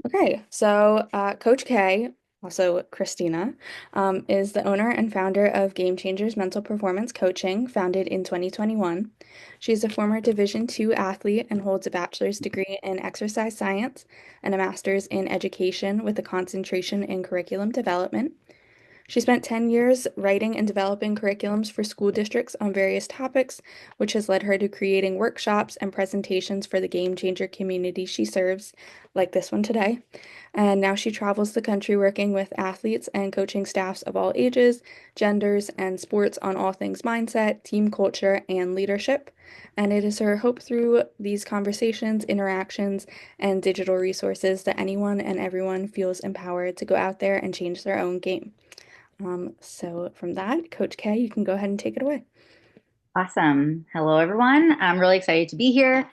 Okay, so Coach K, also Christina, is the owner and founder of Game Changers Mental Performance Coaching, founded in 2021. She's a former Division II athlete and holds a bachelor's degree in exercise science and a master's in education with a concentration in curriculum development. She spent 10 years writing and developing curriculums for school districts on various topics, which has led her to creating workshops and presentations for the Game Changer community she serves, like this one today. And now she travels the country working with athletes and coaching staffs of all ages, genders, and sports on all things mindset, team culture, and leadership. And it is her hope through these conversations, interactions, and digital resources that anyone and everyone feels empowered to go out there and change their own game. So from that, Coach K, you can go ahead and take it away. Awesome. Hello, everyone. I'm really excited to be here.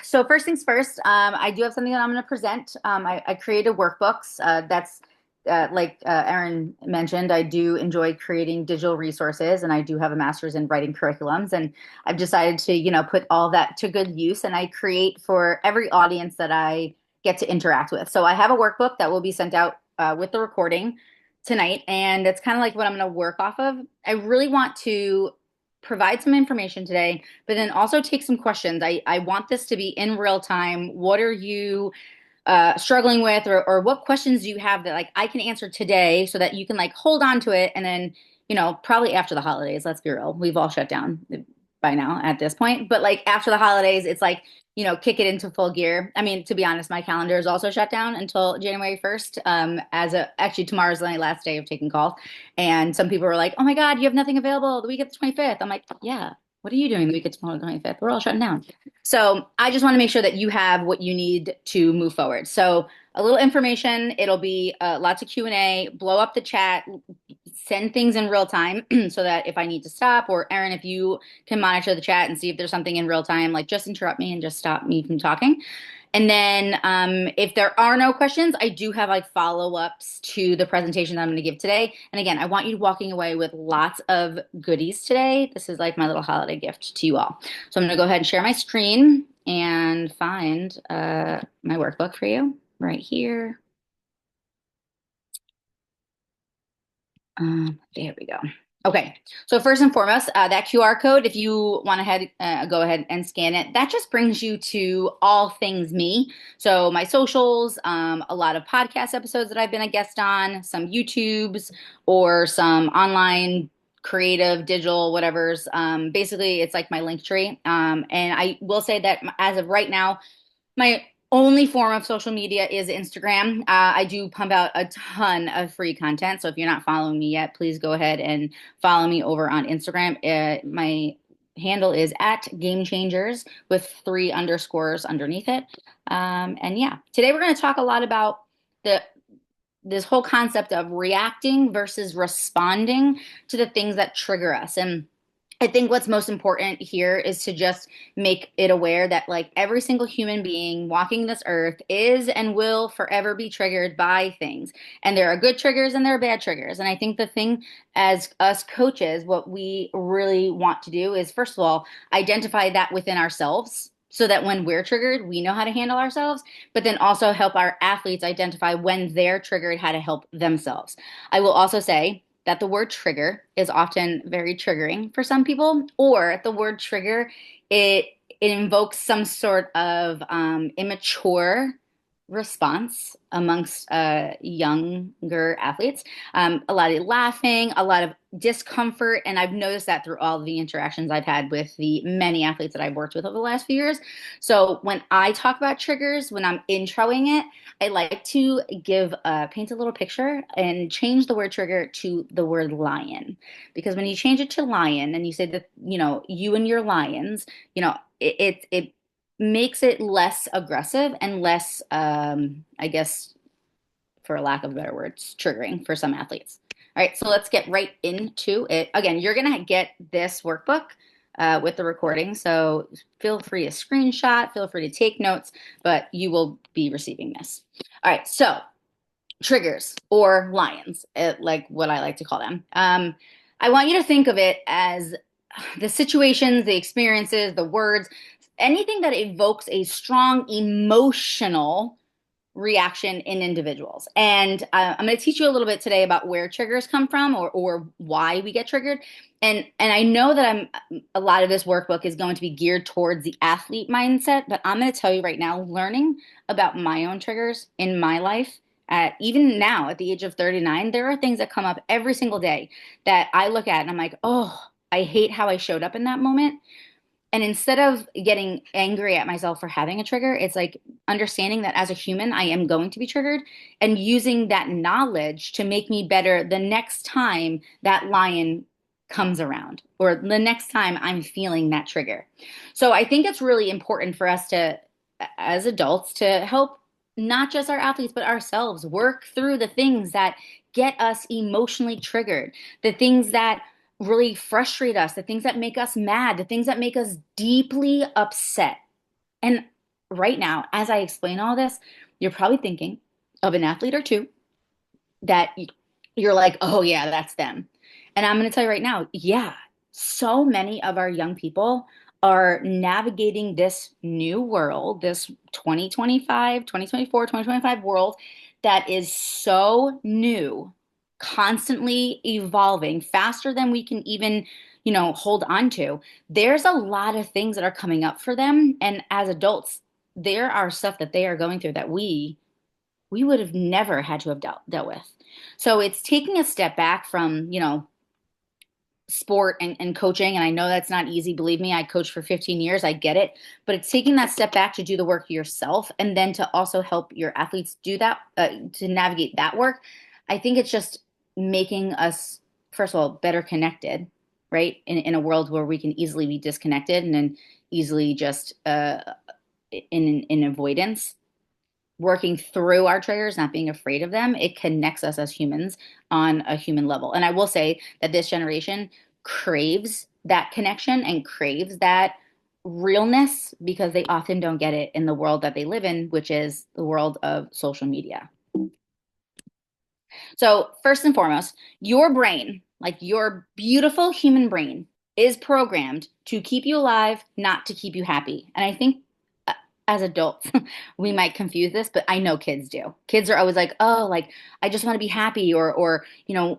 So first things first, I do have something that I'm going to present. I created workbooks. That's like Erin mentioned, I do enjoy creating digital resources, and I do have a master's in writing curriculums. And I've decided to, put all that to good use, and I create for every audience that I get to interact with. So I have a workbook that will be sent out with the recording tonight, and it's kind of like what I'm going to work off of. I really want to provide some information today, but then also take some questions. I want this to be in real time. What are you struggling with, or what questions do you have that like I can answer today so that you can like hold on to it, and then probably after the holidays, let's be real, we've all shut down by now at this point, but like after the holidays it's like kick it into full gear. I mean, to be honest, my calendar is also shut down until January 1st. Actually, tomorrow's my last day of taking calls, and some people were like, "Oh my God, you have nothing available the week of the 25th." I'm like, "Yeah, what are you doing the week of the 25th? We're all shutting down." So I just want to make sure that you have what you need to move forward. So a little information. It'll be lots of Q&A. Blow up the chat. Send things in real time so that if I need to stop, or Erin, if you can monitor the chat and see if there's something in real time, like just interrupt me and just stop me from talking. And then if there are no questions, I do have like follow-ups to the presentation that I'm going to give today. And again, I want you walking away with lots of goodies today. This is like my little holiday gift to you all. So I'm going to go ahead and share my screen and find my workbook for you right here. There we go. Okay, so first and foremost, that QR code, if you want to go ahead and scan it, that just brings you to all things me. So my socials, a lot of podcast episodes that I've been a guest on, some YouTubes, or some online creative, digital, whatever's. Basically, it's like my link tree. And I will say that as of right now, my only form of social media is Instagram. I do pump out a ton of free content. So if you're not following me yet, please go ahead and follow me over on Instagram. My handle is at Game Changers with 3 underscores underneath it. And yeah, today we're going to talk a lot about the this whole concept of reacting versus responding to the things that trigger us. And I think what's most important here is to just make it aware that like every single human being walking this earth is and will forever be triggered by things. And there are good triggers and there are bad triggers. And I think the thing as us coaches, what we really want to do is, first of all, identify that within ourselves so that when we're triggered, we know how to handle ourselves, but then also help our athletes identify when they're triggered, how to help themselves. I will also say, that the word trigger is often very triggering for some people, or the word trigger, it invokes some sort of immature response amongst younger athletes. A lot of laughing, a lot of discomfort, and I've noticed that through all the interactions I've had with the many athletes that I've worked with over the last few years. So when I talk about triggers, when I'm introing it, I like to paint a little picture and change the word trigger to the word lion. Because when you change it to lion and you say that, you and your lions, it makes it less aggressive and less, I guess, for a lack of better words, triggering for some athletes. All right, so let's get right into it. Again, you're going to get this workbook with the recording, so feel free to screenshot, feel free to take notes, but you will be receiving this. All right, so triggers or lions, like what I like to call them. I want you to think of it as the situations, the experiences, the words, anything that evokes a strong emotional reaction in individuals. And I'm going to teach you a little bit today about where triggers come from, or why we get triggered. And I know that a lot of this workbook is going to be geared towards the athlete mindset, but I'm going to tell you right now, learning about my own triggers in my life, even now at the age of 39, there are things that come up every single day that I look at and I'm like, oh, I hate how I showed up in that moment. And instead of getting angry at myself for having a trigger, it's like understanding that as a human, I am going to be triggered and using that knowledge to make me better the next time that lion comes around or the next time I'm feeling that trigger. So I think it's really important for us to, as adults, to help not just our athletes, but ourselves work through the things that get us emotionally triggered, the things that really frustrate us, the things that make us mad, the things that make us deeply upset. And right now, as I explain all this, you're probably thinking of an athlete or two that you're like, oh, yeah, that's them. And I'm going to tell you right now, yeah, so many of our young people are navigating this new world, this 2025, 2024, 2025 world that is so new, constantly evolving faster than we can even, hold on to. There's a lot of things that are coming up for them. And as adults, there are stuff that they are going through that we would have never had to have dealt with. So it's taking a step back from, sport and coaching. And I know that's not easy. Believe me, I coached for 15 years. I get it. But it's taking that step back to do the work yourself and then to also help your athletes do that, to navigate that work. I think it's just making us, first of all, better connected, right? In a world where we can easily be disconnected and then easily just in avoidance, working through our triggers, not being afraid of them, it connects us as humans on a human level. And I will say that this generation craves that connection and craves that realness because they often don't get it in the world that they live in, which is the world of social media. So, first and foremost, your brain, like your beautiful human brain, is programmed to keep you alive, not to keep you happy. And I think as adults, we might confuse this, but I know kids do. Kids are always like, "Oh, like I just want to be happy," or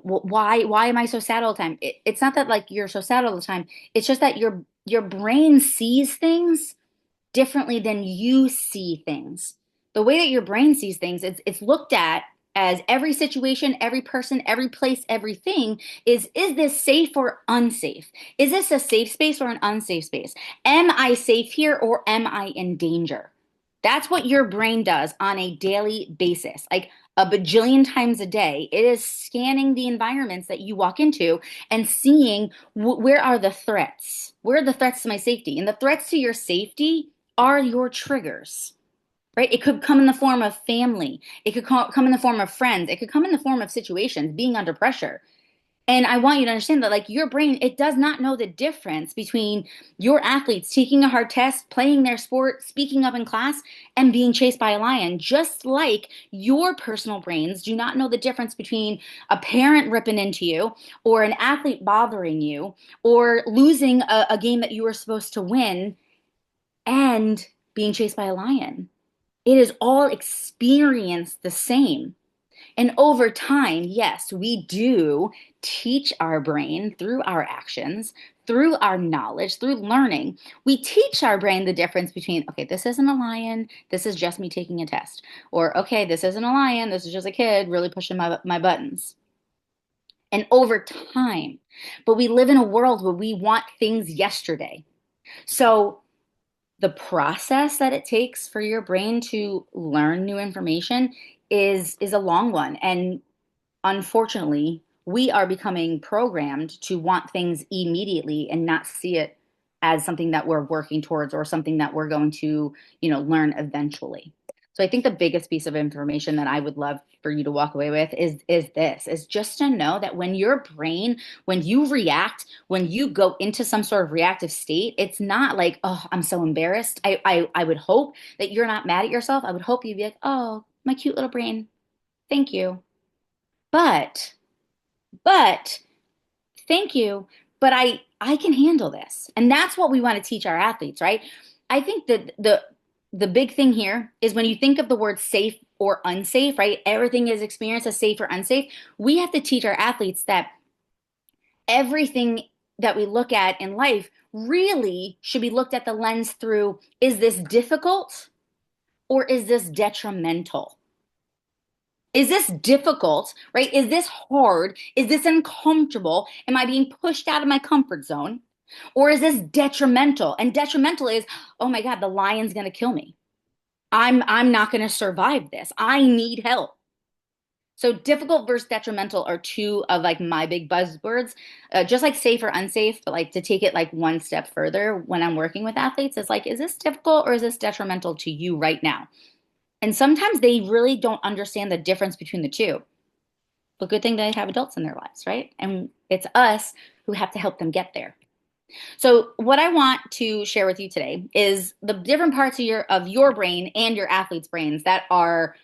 why am I so sad all the time? It's not that like you're so sad all the time. It's just that your brain sees things differently than you see things. The way that your brain sees things, it's looked at as every situation, every person, every place, everything is this safe or unsafe? Is this a safe space or an unsafe space? Am I safe here or am I in danger? That's what your brain does on a daily basis. Like a bajillion times a day, it is scanning the environments that you walk into and seeing where are the threats? Where are the threats to my safety? And the threats to your safety are your triggers, right? It could come in the form of family. It could come in the form of friends. It could come in the form of situations, being under pressure. And I want you to understand that, like, your brain, it does not know the difference between your athletes taking a hard test, playing their sport, speaking up in class, and being chased by a lion. Just like your personal brains do not know the difference between a parent ripping into you, or an athlete bothering you, or losing a game that you were supposed to win and being chased by a lion. It is all experienced the same. And over time, yes, we do teach our brain through our actions, through our knowledge, through learning. We teach our brain the difference between, okay, this isn't a lion, this is just me taking a test. Or, okay, this isn't a lion, this is just a kid really pushing my buttons. And over time, but we live in a world where we want things yesterday. So the process that it takes for your brain to learn new information is a long one. And unfortunately, we are becoming programmed to want things immediately and not see it as something that we're working towards or something that we're going to, learn eventually. So I think the biggest piece of information that I would love for you to walk away with is just to know that when your brain, when you react, when you go into some sort of reactive state, it's not like, oh, I'm so embarrassed. I would hope that you're not mad at yourself. I would hope you'd be like, oh, my cute little brain, thank you. But but thank you, but I can handle this. And that's what we want to teach our athletes, right? I think that the the big thing here is when you think of the word safe or unsafe, right? Everything is experienced as safe or unsafe. We have to teach our athletes that everything that we look at in life really should be looked at the lens through, is this difficult or is this detrimental? Is this difficult, right? Is this hard? Is this uncomfortable? Am I being pushed out of my comfort zone? Or is this detrimental? And detrimental is, oh my God, the lion's going to kill me. I'm not going to survive this. I need help. So difficult versus detrimental are two of like my big buzzwords. Just like safe or unsafe, but like to take it like one step further when I'm working with athletes, is like, is this difficult or is this detrimental to you right now? And sometimes they really don't understand the difference between the two. But good thing they have adults in their lives, right? And it's us who have to help them get there. So what I want to share with you today is the different parts of your brain and your athletes' brains that are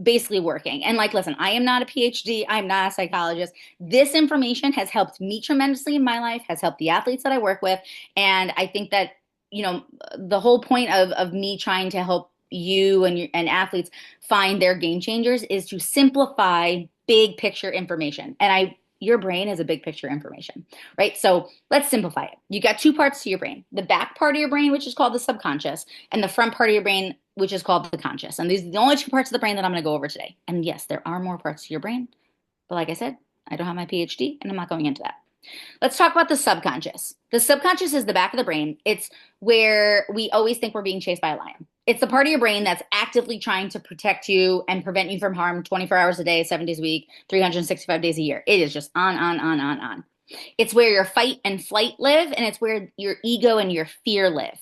basically working. And like, listen, I am not a PhD. I'm not a psychologist. This information has helped me tremendously in my life, has helped the athletes that I work with. And I think that, the whole point of me trying to help you and athletes find their game changers is to simplify big picture information. And your brain is a big picture information, right? So let's simplify it. You got two parts to your brain: the back part of your brain, which is called the subconscious, and the front part of your brain, which is called the conscious. And these are the only two parts of the brain that I'm going to go over today. And yes, there are more parts to your brain, but like I said, I don't have my PhD and I'm not going into that. Let's talk about the subconscious. The subconscious is the back of the brain. It's where we always think we're being chased by a lion. It's the part of your brain that's actively trying to protect you and prevent you from harm 24 hours a day, 7 days a week, 365 days a year. It is just on, on, on, on, on. It's where your fight and flight live, and it's where your ego and your fear live.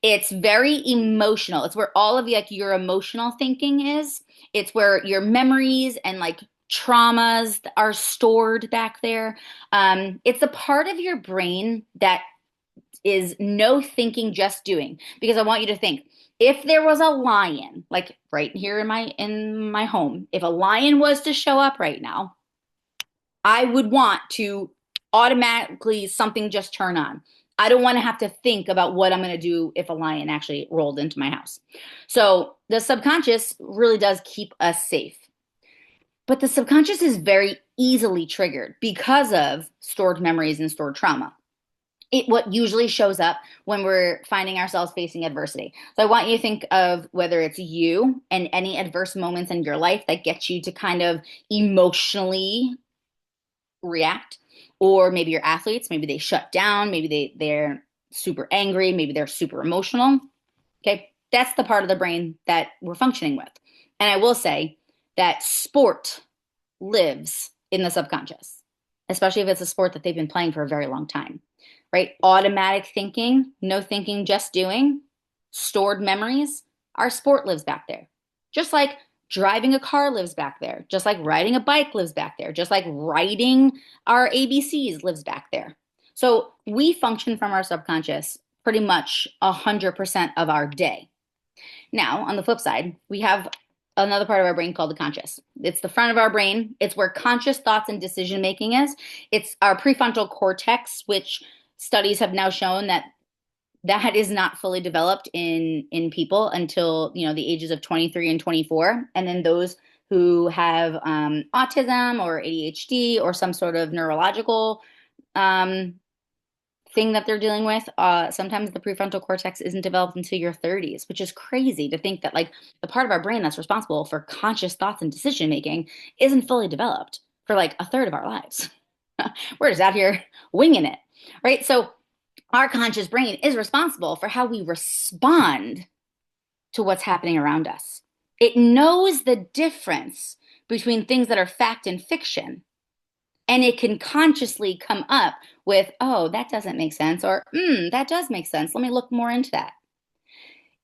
It's very emotional. It's where all of like your emotional thinking is. It's where your memories and like traumas are stored back there. It's a part of your brain that is no thinking, just doing. Because I want you to think, if there was a lion, like right here in my home, if a lion was to show up right now, I would want to automatically something just turn on. I don't want to have to think about what I'm going to do if a lion actually rolled into my house. So the subconscious really does keep us safe. But the subconscious is very easily triggered because of stored memories and stored trauma. What usually shows up when we're finding ourselves facing adversity. So I want you to think of whether it's you and any adverse moments in your life that get you to kind of emotionally react, or maybe your athletes, maybe they shut down, maybe they're super angry, maybe they're super emotional. Okay, that's the part of the brain that we're functioning with. And I will say that sport lives in the subconscious, especially if it's a sport that they've been playing for a very long time, right? Automatic thinking, no thinking, just doing, stored memories. Our sport lives back there. Just like driving a car lives back there, just like riding a bike lives back there, just like writing our ABCs lives back there. So we function from our subconscious pretty much 100% of our day. Now, on the flip side, we have another part of our brain called the conscious. It's the front of our brain. It's where conscious thoughts and decision making is. It's our prefrontal cortex, which studies have now shown that is not fully developed in people until the ages of 23 and 24. And then those who have autism or ADHD or some sort of neurological um, thing that they're dealing with, sometimes the prefrontal cortex isn't developed until your 30s, which is crazy to think that like the part of our brain that's responsible for conscious thoughts and decision making isn't fully developed for like a third of our lives. We're just out here winging it, right? So our conscious brain is responsible for how we respond to what's happening around us. It knows the difference between things that are fact and fiction, and it can consciously come up with, oh, that doesn't make sense, or that does make sense. Let me look more into that.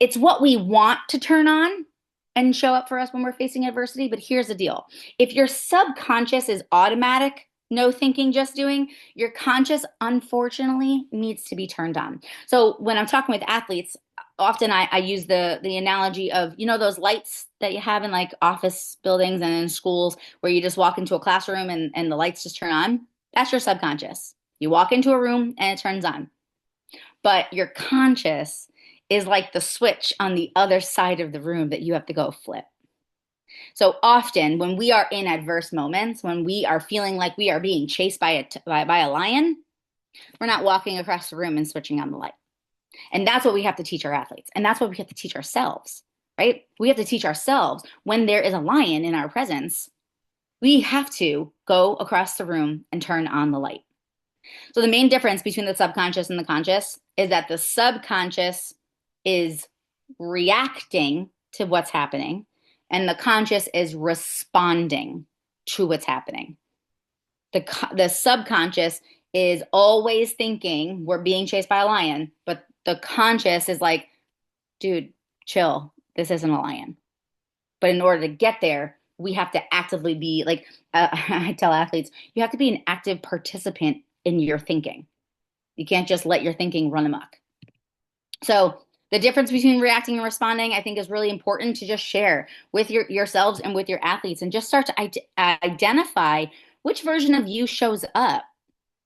It's what we want to turn on and show up for us when we're facing adversity. But here's the deal: if your subconscious is automatic, no thinking, just doing, your conscious, unfortunately, needs to be turned on. So when I'm talking with athletes, often I use the analogy of, those lights that you have in like office buildings and in schools where you just walk into a classroom and the lights just turn on. That's your subconscious. You walk into a room and it turns on. But your conscious is like the switch on the other side of the room that you have to go flip. So often when we are in adverse moments, when we are feeling like we are being chased by a lion, we're not walking across the room and switching on the light. And that's what we have to teach our athletes. And that's what we have to teach ourselves, right? We have to teach ourselves when there is a lion in our presence, we have to go across the room and turn on the light. So the main difference between the subconscious and the conscious is that the subconscious is reacting to what's happening, and the conscious is responding to what's happening. The subconscious is always thinking we're being chased by a lion, but the conscious is like, dude, chill. This isn't a lion. But in order to get there, we have to actively be like, I tell athletes, you have to be an active participant in your thinking. You can't just let your thinking run amok. So the difference between reacting and responding, I think, is really important to just share with yourselves and with your athletes, and just start to identify which version of you shows up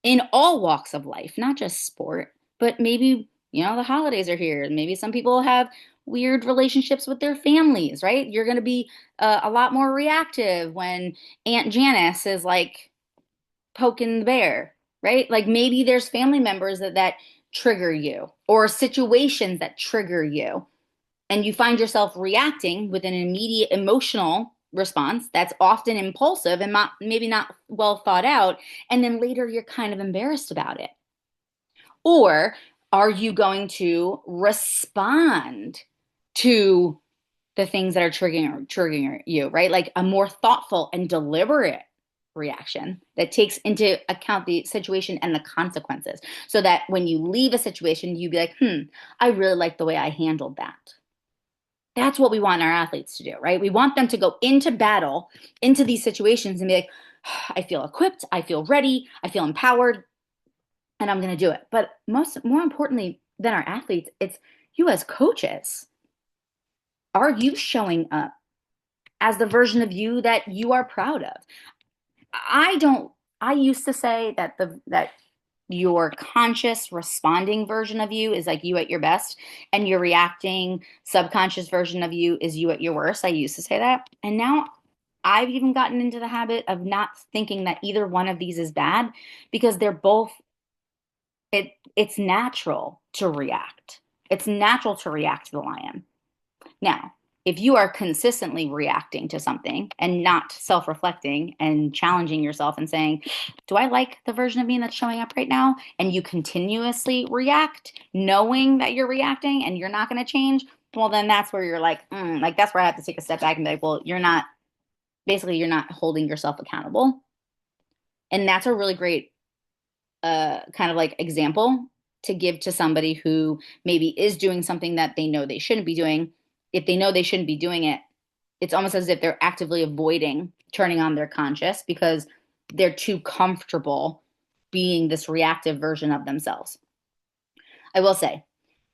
in all walks of life, not just sport, but maybe, the holidays are here. Maybe some people have weird relationships with their families, right? You're going to be a lot more reactive when Aunt Janice is like poking the bear, right? Like maybe there's family members that trigger you, or situations that trigger you, and you find yourself reacting with an immediate emotional response that's often impulsive and maybe not well thought out, and then later you're kind of embarrassed about it. Or are you going to respond to the things that are triggering you, right? Like a more thoughtful and deliberate reaction that takes into account the situation and the consequences, so that when you leave a situation, you be like, I really like the way I handled that. That's what we want our athletes to do, right? We want them to go into battle, into these situations, and be like, I feel equipped, I feel ready, I feel empowered, and I'm going to do it. But more importantly than our athletes, it's you as coaches. Are you showing up as the version of you that you are proud of? I don't I used to say that your conscious responding version of you is like you at your best, and your reacting subconscious version of you is you at your worst. I used to say that. And now I've even gotten into the habit of not thinking that either one of these is bad, because they're both it's natural to react. It's natural to react to the lion. Now, if you are consistently reacting to something and not self-reflecting and challenging yourself and saying, do I like the version of me that's showing up right now? And you continuously react, knowing that you're reacting and you're not going to change, well, then that's where you're like that's where I have to take a step back and be like, well, you're not holding yourself accountable. And that's a really great kind of like example to give to somebody who maybe is doing something that they know they shouldn't be doing. If they know they shouldn't be doing it, it's almost as if they're actively avoiding turning on their conscious because they're too comfortable being this reactive version of themselves. I will say,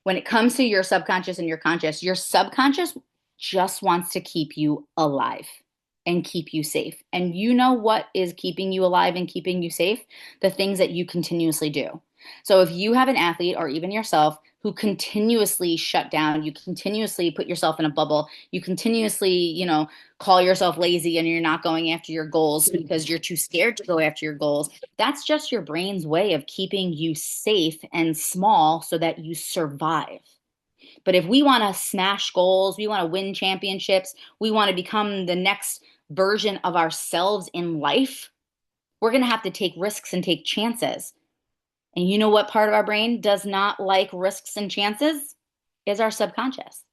when it comes to your subconscious and your subconscious just wants to keep you alive and keep you safe. And you know what is keeping you alive and keeping you safe? The things that you continuously do. So if you have an athlete or even yourself who continuously shut down, you continuously put yourself in a bubble, you continuously, call yourself lazy and you're not going after your goals because you're too scared to go after your goals, that's just your brain's way of keeping you safe and small so that you survive. But if we want to smash goals, we want to win championships, we want to become the next version of ourselves in life, we're going to have to take risks and take chances. And you know what part of our brain does not like risks and chances? Is our subconscious.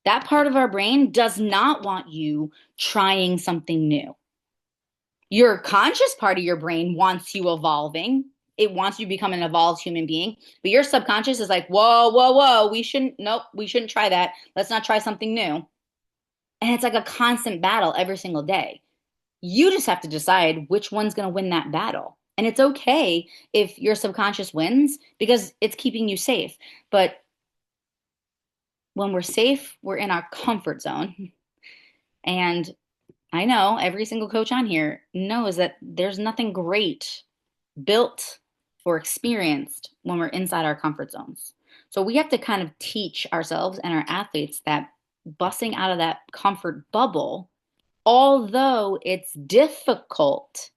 That part of our brain does not want you trying something new. Your conscious part of your brain wants you evolving. It wants you to become an evolved human being. But your subconscious is like, whoa, whoa, whoa, nope, we shouldn't try that. Let's not try something new. And it's like a constant battle every single day. You just have to decide which one's going to win that battle. And it's okay if your subconscious wins because it's keeping you safe. But when we're safe, we're in our comfort zone. And I know every single coach on here knows that there's nothing great built or experienced when we're inside our comfort zones. So we have to kind of teach ourselves and our athletes that busting out of that comfort bubble, although it's difficult,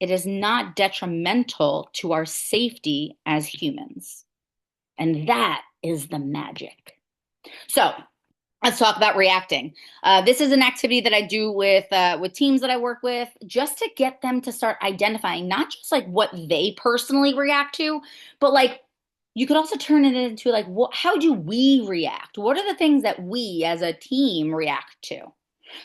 it is not detrimental to our safety as humans. And that is the magic. So let's talk about reacting. This is an activity that I do with teams that I work with, just to get them to start identifying not just like what they personally react to, but like you could also turn it into like how do we react? What are the things that we as a team react to?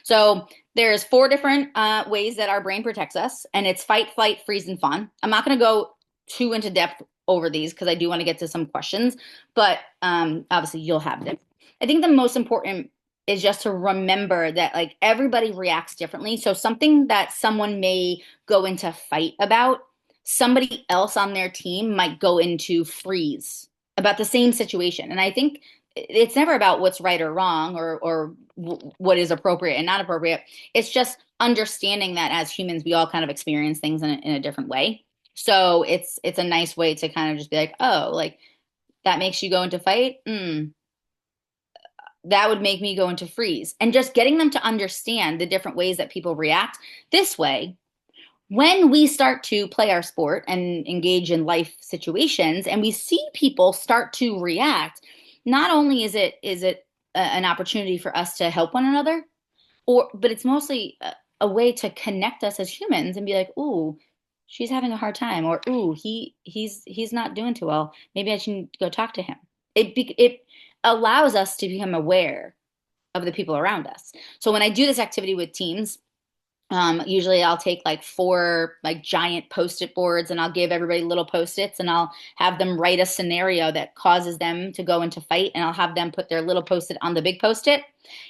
So there's four different ways that our brain protects us, and it's fight, flight, freeze, and fawn. I'm not going to go too into depth over these because I do want to get to some questions, but obviously you'll have them. I think the most important is just to remember that like everybody reacts differently. So something that someone may go into fight about, somebody else on their team might go into freeze about the same situation. And I think it's never about what's right or wrong or what is appropriate and not appropriate. It's just understanding that as humans, we all kind of experience things in a different way. So it's a nice way to kind of just be like, oh, like that makes you go into fight. That would make me go into freeze. And just getting them to understand the different ways that people react this way. When we start to play our sport and engage in life situations, and we see people start to react, not only is it an opportunity for us to help one another, but it's mostly a way to connect us as humans and be like, ooh, she's having a hard time, or ooh, he's not doing too well. Maybe I should go talk to him. It allows us to become aware of the people around us. So when I do this activity with teams, usually I'll take like four like giant post-it boards and I'll give everybody little post-its and I'll have them write a scenario that causes them to go into fight, and I'll have them put their little post-it on the big post-it.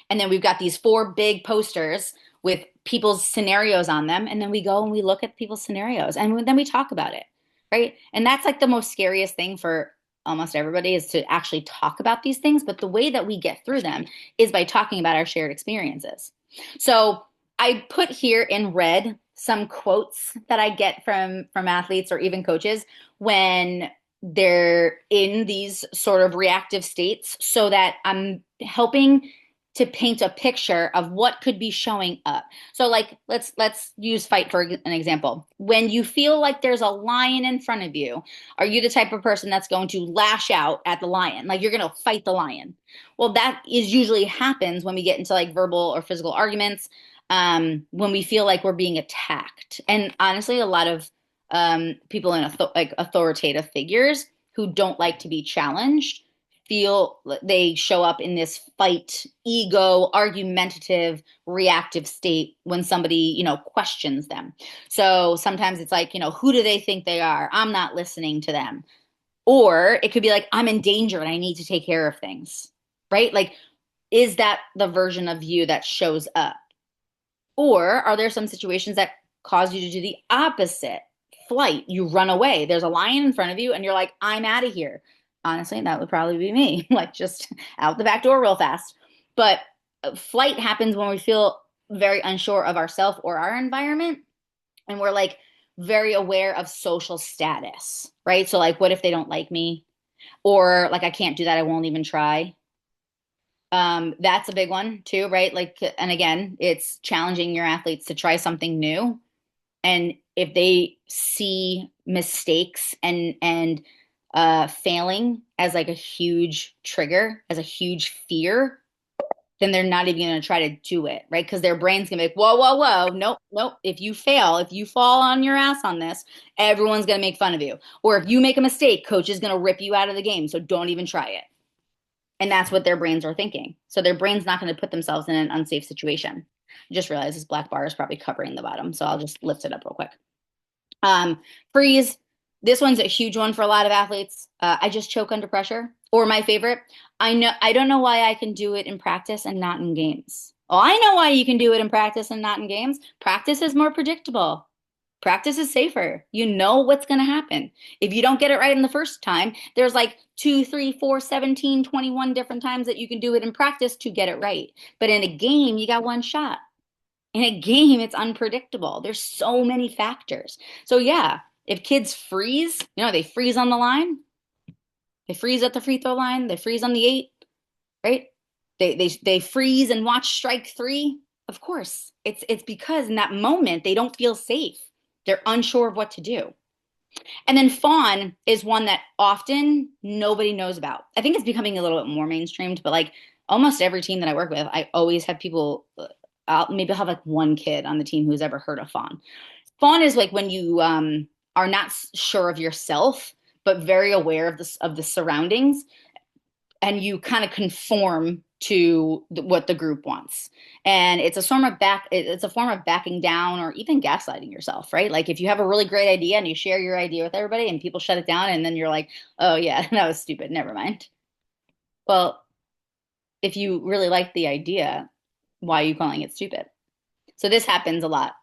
And then we've got these four big posters with people's scenarios on them. And then we go and we look at people's scenarios and then we talk about it. Right. And that's like the most scariest thing for almost everybody, is to actually talk about these things. But the way that we get through them is by talking about our shared experiences. So I put here in red some quotes that I get from athletes or even coaches when they're in these sort of reactive states, so that I'm helping to paint a picture of what could be showing up. So like let's use fight for an example. When you feel like there's a lion in front of you, are you the type of person that's going to lash out at the lion? Like you're going to fight the lion. Well, that is usually happens when we get into like verbal or physical arguments, when we feel like we're being attacked. And honestly, a lot of people in like authoritative figures who don't like to be challenged feel they show up in this fight, ego, argumentative, reactive state when somebody, questions them. So sometimes it's like, who do they think they are? I'm not listening to them. Or it could be like, I'm in danger and I need to take care of things, right? Like, is that the version of you that shows up? Or are there some situations that cause you to do the opposite? Flight, you run away. There's a lion in front of you, and you're like, I'm out of here. Honestly, that would probably be me, like just out the back door real fast. But flight happens when we feel very unsure of ourselves or our environment, and we're like very aware of social status, right? So, like, what if they don't like me? Or like, I can't do that. I won't even try. That's a big one too, right? Like, and again, it's challenging your athletes to try something new. And if they see mistakes and failing as like a huge trigger, as a huge fear, then they're not even going to try to do it, right? Because their brain's going to be like, whoa, whoa, whoa, nope, nope. If you fail, if you fall on your ass on this, everyone's going to make fun of you. Or if you make a mistake, coach is going to rip you out of the game. So don't even try it. And that's what their brains are thinking. So their brain's not going to put themselves in an unsafe situation. I just realized this black bar is probably covering the bottom. So I'll just lift it up real quick. Freeze. This one's a huge one for a lot of athletes. I just choke under pressure. Or my favorite, I don't know why I can do it in practice and not in games. Oh, I know why you can do it in practice and not in games. Practice is more predictable. Practice is safer. You know what's going to happen. If you don't get it right in the first time, there's like 2, 3, 4, 17, 21 different times that you can do it in practice to get it right. But in a game, you got one shot. In a game, it's unpredictable. There's so many factors. So yeah, if kids freeze, they freeze on the line. They freeze at the free throw line. They freeze on the eight, right? They freeze and watch strike three. Of course, it's because in that moment they don't feel safe. They're unsure of what to do. And then fawn is one that often nobody knows about. I think it's becoming a little bit more mainstreamed, but like almost every team that I work with, I always have people. Maybe I'll have like one kid on the team who's ever heard of fawn. Fawn is like when you are not sure of yourself, but very aware of the surroundings, and you kind of conform to what the group wants. And it's a form of backing down or even gaslighting yourself, right? Like if you have a really great idea and you share your idea with everybody and people shut it down and then you're like, oh yeah, that was stupid, never mind. Well, if you really like the idea, why are you calling it stupid? So this happens a lot,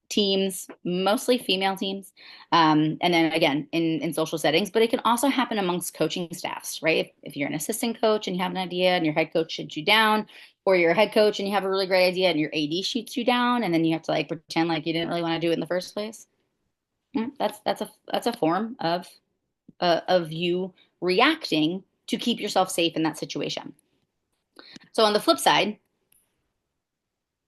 teams, mostly female teams. And then again, in social settings, but it can also happen amongst coaching staffs, right? If you're an assistant coach and you have an idea and your head coach shoots you down, or you're a head coach and you have a really great idea and your AD shoots you down, and then you have to like pretend like you didn't really want to do it in the first place. That's a form of you reacting to keep yourself safe in that situation. So on the flip side,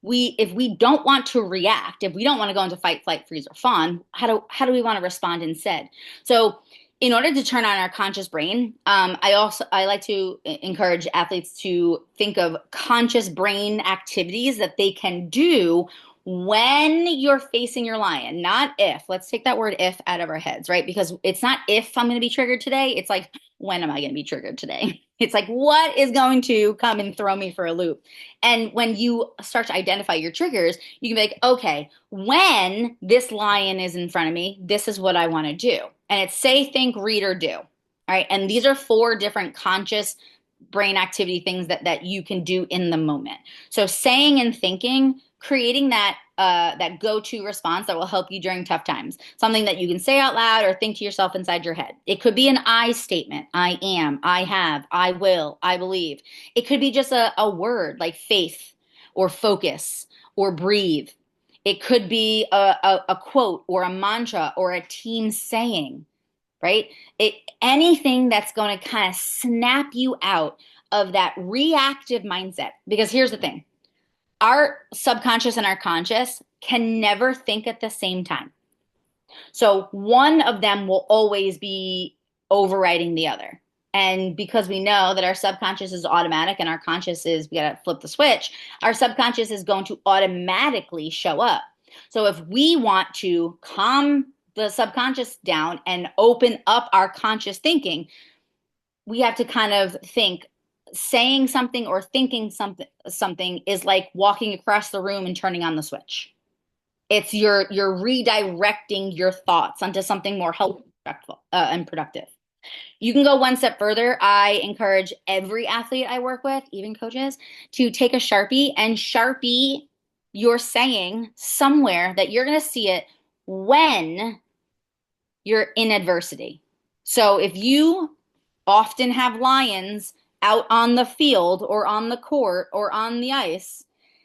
if we don't want to react, if we don't want to go into fight, flight, freeze, or fawn, how do we want to respond instead? So in order to turn on our conscious brain, I like to encourage athletes to think of conscious brain activities that they can do when you're facing your lion, not if. Let's take that word if out of our heads, right? Because it's not if I'm going to be triggered today. It's like, when am I going to be triggered today? It's like, what is going to come and throw me for a loop? And when you start to identify your triggers, you can be like, okay, when this lion is in front of me, this is what I want to do. And it's say, think, read, or do. All right. And these are 4 different conscious brain activity things that you can do in the moment. So saying and thinking, creating that go-to response that will help you during tough times. Something that you can say out loud or think to yourself inside your head. It could be an I statement. I am, I have, I will, I believe. It could be just a word like faith or focus or breathe. It could be a quote or a mantra or a team saying, right? Anything that's going to kind of snap you out of that reactive mindset. Because here's the thing, our subconscious and our conscious can never think at the same time. So one of them will always be overriding the other. And because we know that our subconscious is automatic and our conscious is, we got to flip the switch, our subconscious is going to automatically show up. So if we want to calm the subconscious down and open up our conscious thinking, we have to kind of think saying something or thinking something is like walking across the room and turning on the switch. It's you're redirecting your thoughts onto something more helpful and productive. You can go one step further. I encourage every athlete I work with, even coaches, to take a Sharpie and Sharpie your saying somewhere that you're going to see it when you're in adversity. So if you often have lions out on the field or on the court or on the ice,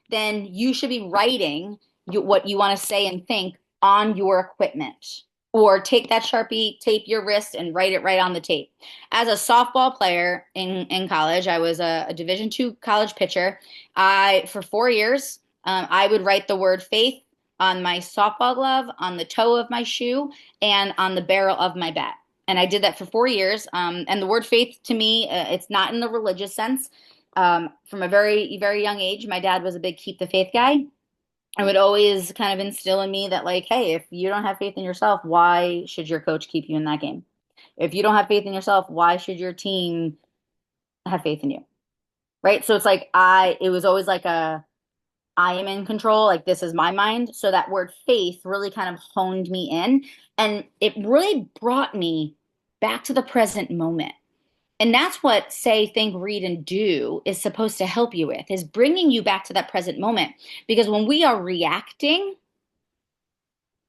then you should be writing what you want to say and think on your equipment. Or take that Sharpie, tape your wrist, and write it right on the tape. As a softball player in college, I was a Division II college pitcher. For 4 years, I would write the word faith on my softball glove, on the toe of my shoe, and on the barrel of my bat. And I did that for 4 years. And the word faith to me, it's not in the religious sense. From a very, very young age, my dad was a big keep the faith guy. I would always kind of instill in me that, like, hey, if you don't have faith in yourself, why should your coach keep you in that game? If you don't have faith in yourself, why should your team have faith in you? Right? So it's like it was always like I am in control, like this is my mind. So that word faith really kind of honed me in, and it really brought me back to the present moment. And that's what say, think, read, and do is supposed to help you with, is bringing you back to that present moment. Because when we are reacting,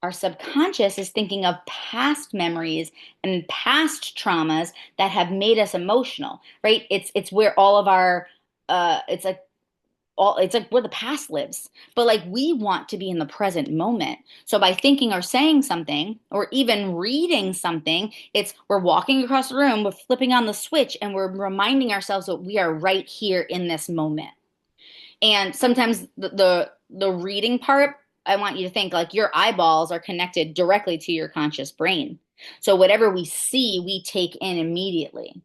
our subconscious is thinking of past memories and past traumas that have made us emotional, right? It's where all of our it's like all, it's like where the past lives. But like we want to be in the present moment. So by thinking or saying something or even reading something, it's we're walking across the room, we're flipping on the switch, and we're reminding ourselves that we are right here in this moment. And sometimes the reading part, I want you to think like your eyeballs are connected directly to your conscious brain. So whatever we see, we take in immediately.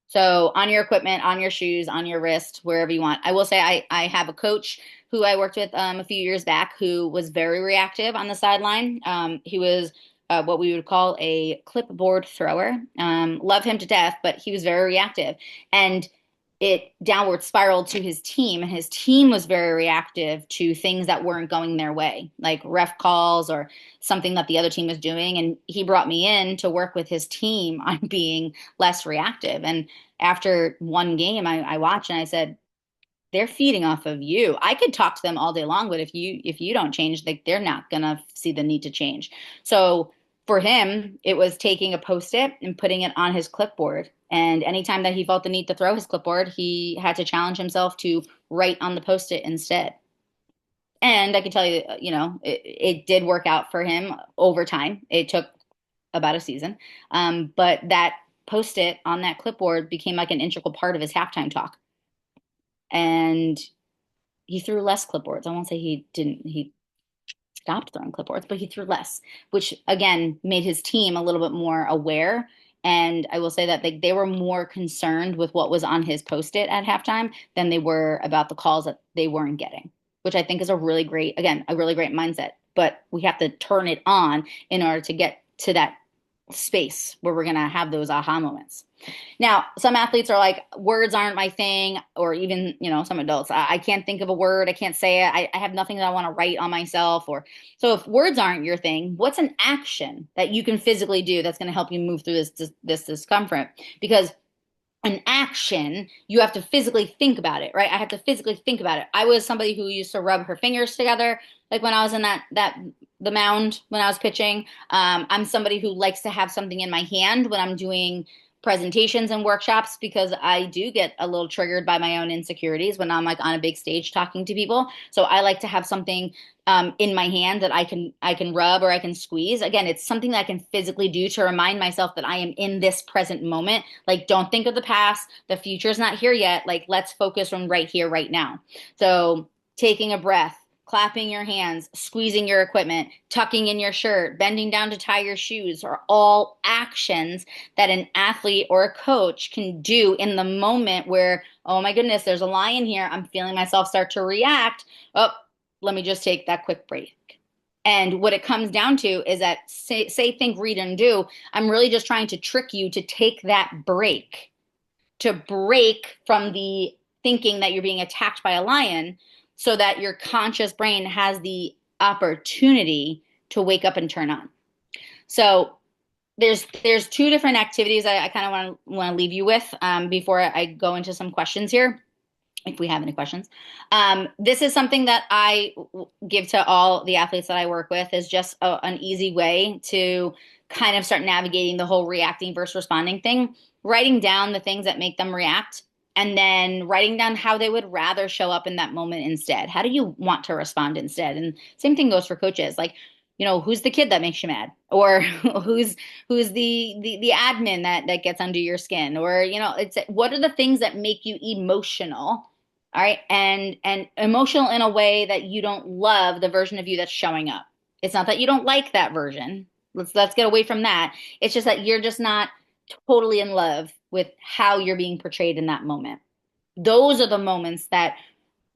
So on your equipment, on your shoes, on your wrist, wherever you want. I will say I have a coach who I worked with a few years back who was very reactive on the sideline. He was what we would call a clipboard thrower. Love him to death, but he was very reactive. And it downward spiraled to his team, and his team was very reactive to things that weren't going their way, like ref calls or something that the other team was doing. And he brought me in to work with his team on being less reactive. And after one game, I watched and I said, they're feeding off of you. I could talk to them all day long, but if you don't change, like they're not gonna see the need to change. So for him, it was taking a post-it and putting it on his clipboard. And anytime that he felt the need to throw his clipboard, he had to challenge himself to write on the post-it instead. And I can tell you, it did work out for him over time. It took about a season. But that post-it on that clipboard became like an integral part of his halftime talk. And he threw less clipboards. I won't say he stopped throwing clipboards, but he threw less, which again made his team a little bit more aware. And I will say that they were more concerned with what was on his post-it at halftime than they were about the calls that they weren't getting, which I think is a really great mindset. But we have to turn it on in order to get to that space where we're going to have those aha moments. Now, some athletes are like, words aren't my thing, or even, some adults, I can't think of a word. I can't say it. I have nothing that I want to write on myself. Or so if words aren't your thing, what's an action that you can physically do that's going to help you move through this discomfort? Because an action, you have to physically think about it, right? I have to physically think about it. I was somebody who used to rub her fingers together, like when I was in the mound when I was pitching. I'm somebody who likes to have something in my hand when I'm doing presentations and workshops because I do get a little triggered by my own insecurities when I'm like on a big stage talking to people. So I like to have something in my hand that I can rub or I can squeeze. Again, it's something that I can physically do to remind myself that I am in this present moment. Like, don't think of the past. The future is not here yet. Like, let's focus on right here, right now. So taking a breath, clapping your hands, squeezing your equipment, tucking in your shirt, bending down to tie your shoes are all actions that an athlete or a coach can do in the moment where, oh my goodness, there's a lion here. I'm feeling myself start to react. Oh, let me just take that quick break. And what it comes down to is that say, think, read, and do. I'm really just trying to trick you to take that break, to break from the thinking that you're being attacked by a lion so that your conscious brain has the opportunity to wake up and turn on. So there's two different activities I kind of want to leave you with before I go into some questions here, if we have any questions. This is something that I give to all the athletes that I work with is just an easy way to kind of start navigating the whole reacting versus responding thing, writing down the things that make them react, and then writing down how they would rather show up in that moment instead. How do you want to respond instead? And same thing goes for coaches. Like, who's the kid that makes you mad, or who's the admin that gets under your skin, or it's what are the things that make you emotional, all right, and emotional in a way that you don't love the version of you that's showing up. It's not that you don't like that version. Let's get away from that. It's just that you're just not totally in love with how you're being portrayed in that moment. Those are the moments that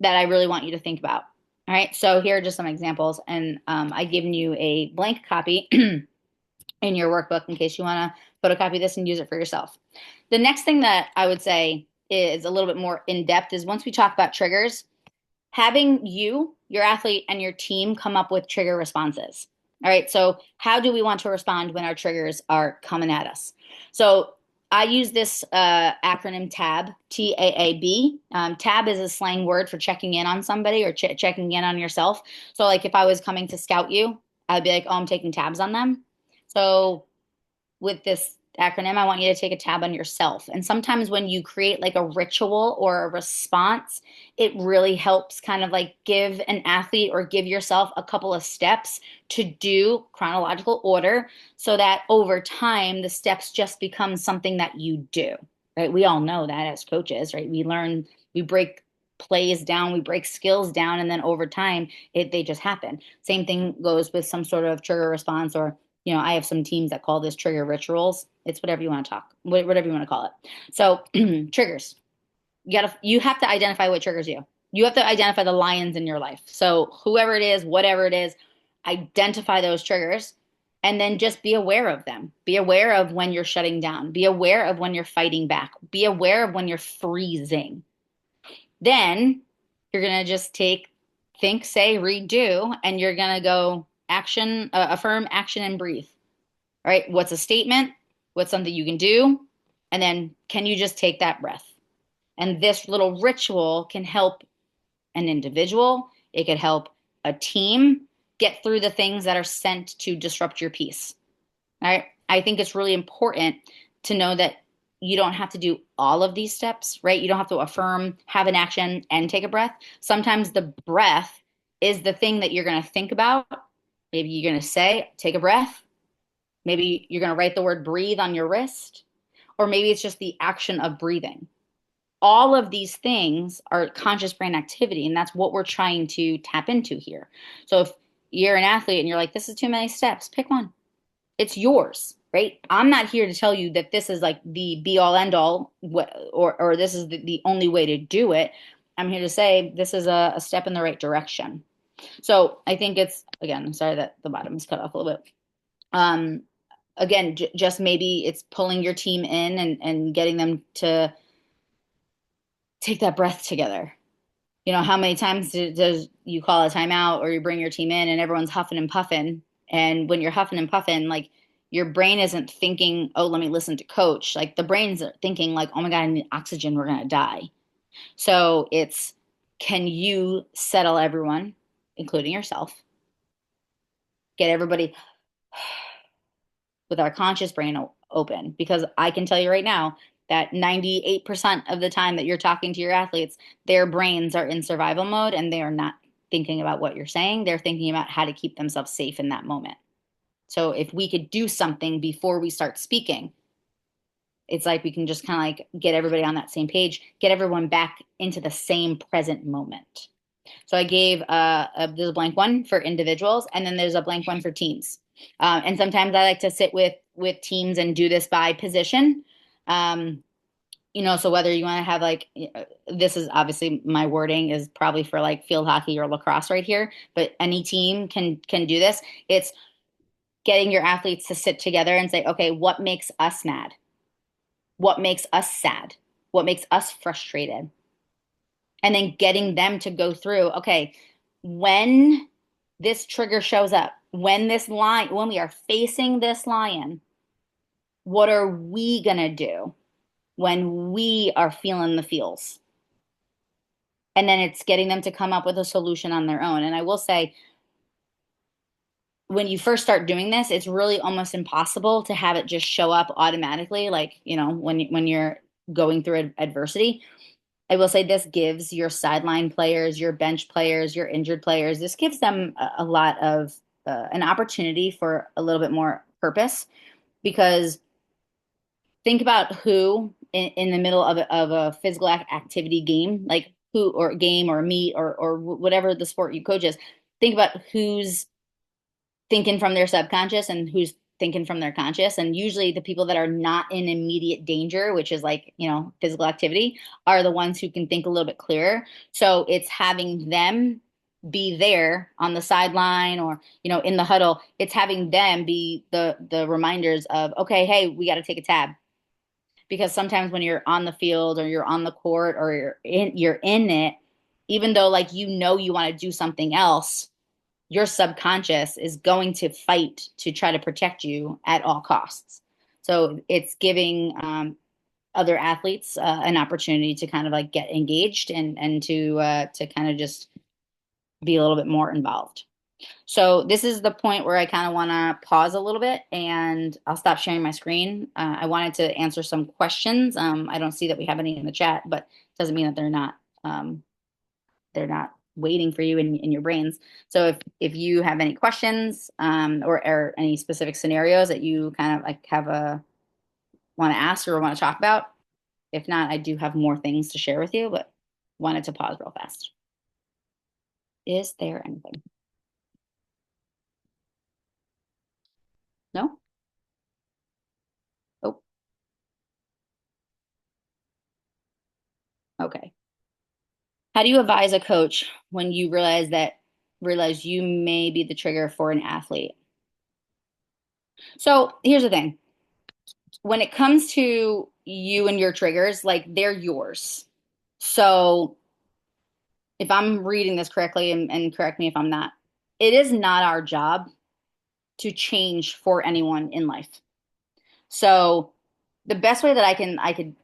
I really want you to think about. All right, so here are just some examples, and I've given you a blank copy in your workbook in case you want to photocopy this and use it for yourself. The next thing that I would say is a little bit more in depth is once we talk about triggers, having you, your athlete, and your team come up with trigger responses. All right, so how do we want to respond when our triggers are coming at us? So I use this acronym TAB, TAAB. TAB is a slang word for checking in on somebody or checking in on yourself. So like if I was coming to scout you, I'd be like, oh, I'm taking tabs on them. So with this acronym, I want you to take a tab on yourself. And sometimes when you create like a ritual or a response, it really helps kind of like give an athlete or give yourself a couple of steps to do chronological order so that over time the steps just become something that you do, right? We all know that as coaches, right? We learn, we break plays down, we break skills down, and then over time they just happen. Same thing goes with some sort of trigger response or I have some teams that call this trigger rituals. It's whatever you want to talk, whatever you want to call it. So triggers, you have to identify what triggers you. You have to identify the lions in your life. So whoever it is, whatever it is, identify those triggers and then just be aware of them. Be aware of when you're shutting down. Be aware of when you're fighting back. Be aware of when you're freezing. Then you're going to just think, say, redo, and you're going to go action, affirm, action, and breathe. All right. What's a statement? What's something you can do? And then can you just take that breath? And this little ritual can help an individual, it could help a team get through the things that are sent to disrupt your peace. All right. I think it's really important to know that you don't have to do all of these steps, right? You don't have to affirm, have an action, and take a breath. Sometimes the breath is the thing that you're going to think about. Maybe you're going to say, take a breath. Maybe you're going to write the word breathe on your wrist, or maybe it's just the action of breathing. All of these things are conscious brain activity, and that's what we're trying to tap into here. So if you're an athlete and you're like, this is too many steps, pick one. It's yours, right? I'm not here to tell you that this is like the be all end all or this is the only way to do it. I'm here to say this is a step in the right direction. So I think it's, again, I'm sorry that the bottom is cut off a little bit. Again, just maybe it's pulling your team in and getting them to take that breath together. How many times does you call a timeout or you bring your team in and everyone's huffing and puffing? And when you're huffing and puffing, like your brain isn't thinking, oh, let me listen to coach. Like the brain's thinking like, oh my God, I need oxygen. We're going to die. So it's, can you settle everyone, including yourself, get everybody with our conscious brain open? Because I can tell you right now that 98% of the time that you're talking to your athletes, their brains are in survival mode and they are not thinking about what you're saying. They're thinking about how to keep themselves safe in that moment. So if we could do something before we start speaking, it's like we can just kind of like get everybody on that same page, get everyone back into the same present moment. So I gave there's a blank one for individuals, and then there's a blank one for teams. And sometimes I like to sit with teams and do this by position. So whether you want to have like, this is obviously my wording is probably for like field hockey or lacrosse right here, but any team can do this. It's getting your athletes to sit together and say, okay, what makes us mad? What makes us sad? What makes us frustrated? And then getting them to go through, okay, when this trigger shows up, when we are facing this lion, what are we going to do when we are feeling the feels? And then it's getting them to come up with a solution on their own. And I will say, when you first start doing this, it's really almost impossible to have it just show up automatically, like, when you're going through adversity. I will say this gives your sideline players, your bench players, your injured players, this gives them a lot of an opportunity for a little bit more purpose, because think about who in the middle of a physical activity game, like who, or game or meet or whatever the sport you coach is, think about who's thinking from their subconscious and who's thinking from their conscious. And usually the people that are not in immediate danger, which is like, physical activity, are the ones who can think a little bit clearer. So it's having them be there on the sideline or, in the huddle. It's having them be the reminders of, okay, hey, we got to take a tab. Because sometimes when you're on the field or you're on the court or you're in it, even though like, you want to do something else, your subconscious is going to fight to try to protect you at all costs. So it's giving other athletes an opportunity to kind of like get engaged and to kind of just be a little bit more involved. So this is the point where I kind of want to pause a little bit and I'll stop sharing my screen. I wanted to answer some questions. I don't see that we have any in the chat, but it doesn't mean that um, they're not waiting for you in your brains. So if you have any questions or any specific scenarios that you kind of like have a want to ask or want to talk about, if not, I do have more things to share with you, but wanted to pause real fast. Is there anything? No? Oh, okay. How do you advise a coach when you realize you may be the trigger for an athlete? So here's the thing. When it comes to you and your triggers, like they're yours. So if I'm reading this correctly, and correct me if I'm not, it is not our job to change for anyone in life. So the best way that I could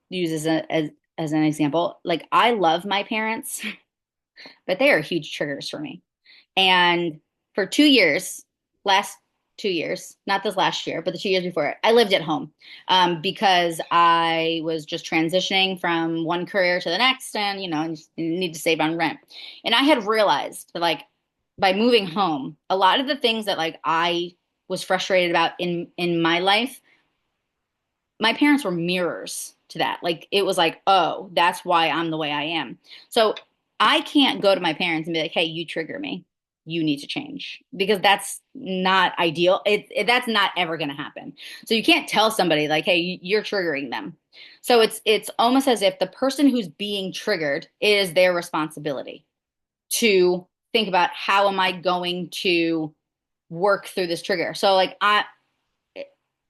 use as an example, like I love my parents, but they are huge triggers for me. And for 2 years, last 2 years, not this last year, but the 2 years before it, I lived at home because I was just transitioning from one career to the next and, need to save on rent. And I had realized that, like, by moving home, a lot of the things that, like, I was frustrated about in my life, my parents were mirrors to that. Like it was like, oh, that's why I'm the way I am. So I can't go to my parents and be like, hey, you trigger me. You need to change because that's not ideal. That's not ever going to happen. So you can't tell somebody like, hey, you're triggering them. So it's almost as if the person who's being triggered is their responsibility to think about how am I going to work through this trigger. So like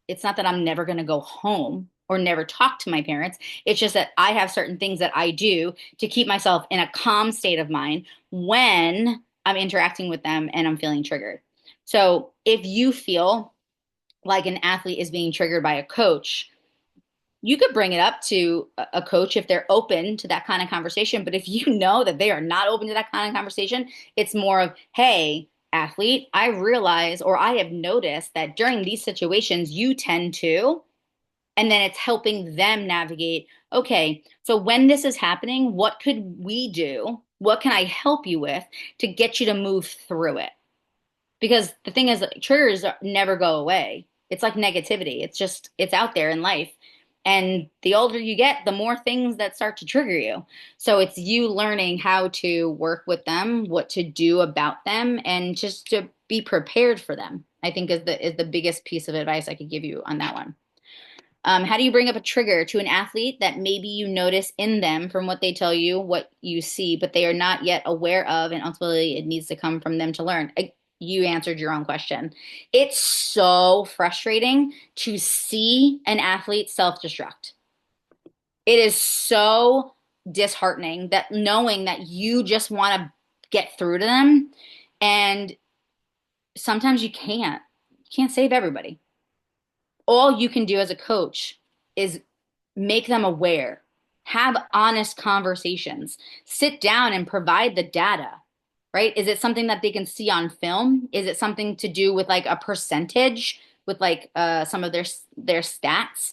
it's not that I'm never going to go home or never talk to my parents. It's just that I have certain things that I do to keep myself in a calm state of mind when I'm interacting with them and I'm feeling triggered. So if you feel like an athlete is being triggered by a coach, you could bring it up to a coach if they're open to that kind of conversation. But if you know that they are not open to that kind of conversation, it's more of, hey, athlete, I realize or I have noticed that during these situations, you tend to, and then it's helping them navigate, okay, so when this is happening, what could we do? What can I help you with to get you to move through it? Because the thing is, triggers never go away. It's like negativity. It's out there in life. And the older you get, the more things that start to trigger you. So it's you learning how to work with them, what to do about them, and just to be prepared for them. I think is the biggest piece of advice I could give you on that one. How do you bring up a trigger to an athlete that maybe you notice in them from what they tell you, what you see, but they are not yet aware of, and ultimately it needs to come from them to learn? You answered your own question. It's so frustrating to see an athlete self-destruct. It is so disheartening that knowing that you just want to get through to them, and sometimes you can't. You can't save everybody. All you can do as a coach is make them aware, have honest conversations, sit down and provide the data, right? Is it something that they can see on film? Is it something to do with like a percentage with like some of their stats?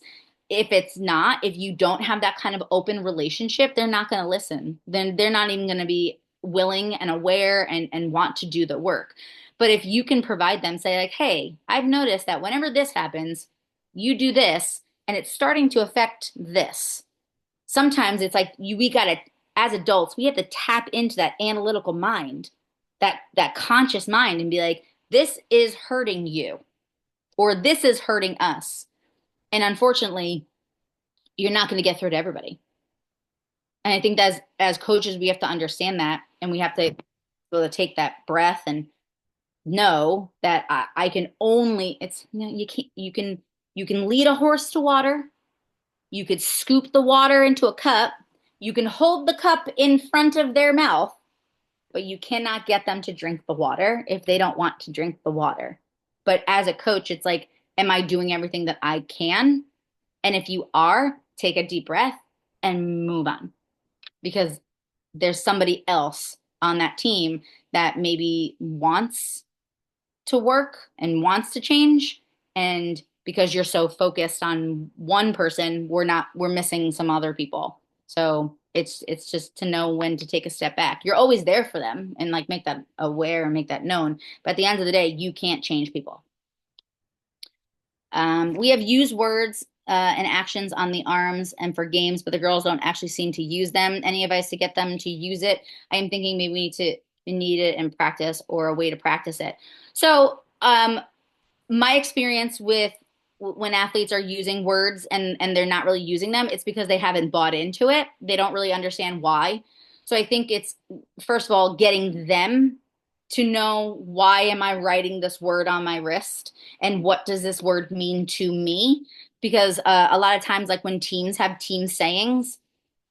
If it's not, if you don't have that kind of open relationship, they're not going to listen. Then they're not even going to be willing and aware and want to do the work. But if you can provide them, say like, hey, I've noticed that whenever this happens, you do this and it's starting to affect this. Sometimes it's like we got to, as adults, we have to tap into that analytical mind, that conscious mind and be like, this is hurting you or this is hurting us. And unfortunately, you're not going to get through to everybody. And I think that as coaches, we have to understand that and we have to be able to take that breath and know that I can only, it's, you can't, you can lead a horse to water. You could scoop the water into a cup. You can hold the cup in front of their mouth, but you cannot get them to drink the water if they don't want to drink the water. But as a coach, it's like, am I doing everything that I can? And if you are, take a deep breath and move on because there's somebody else on that team that maybe wants to work and wants to change. And because you're so focused on one person, we're missing some other people. So it's just to know when to take a step back. You're always there for them and like make that aware and make that known. But at the end of the day, you can't change people. We have used words and actions on the arms and for games, but the girls don't actually seem to use them. Any advice to get them to use it? I am thinking maybe we need it in practice or a way to practice it. So, my experience with when athletes are using words and they're not really using them, it's because they haven't bought into it. They don't really understand why. So I think it's first of all getting them to know, why am I writing this word on my wrist and what does this word mean to me? Because a lot of times, like when teams have team sayings,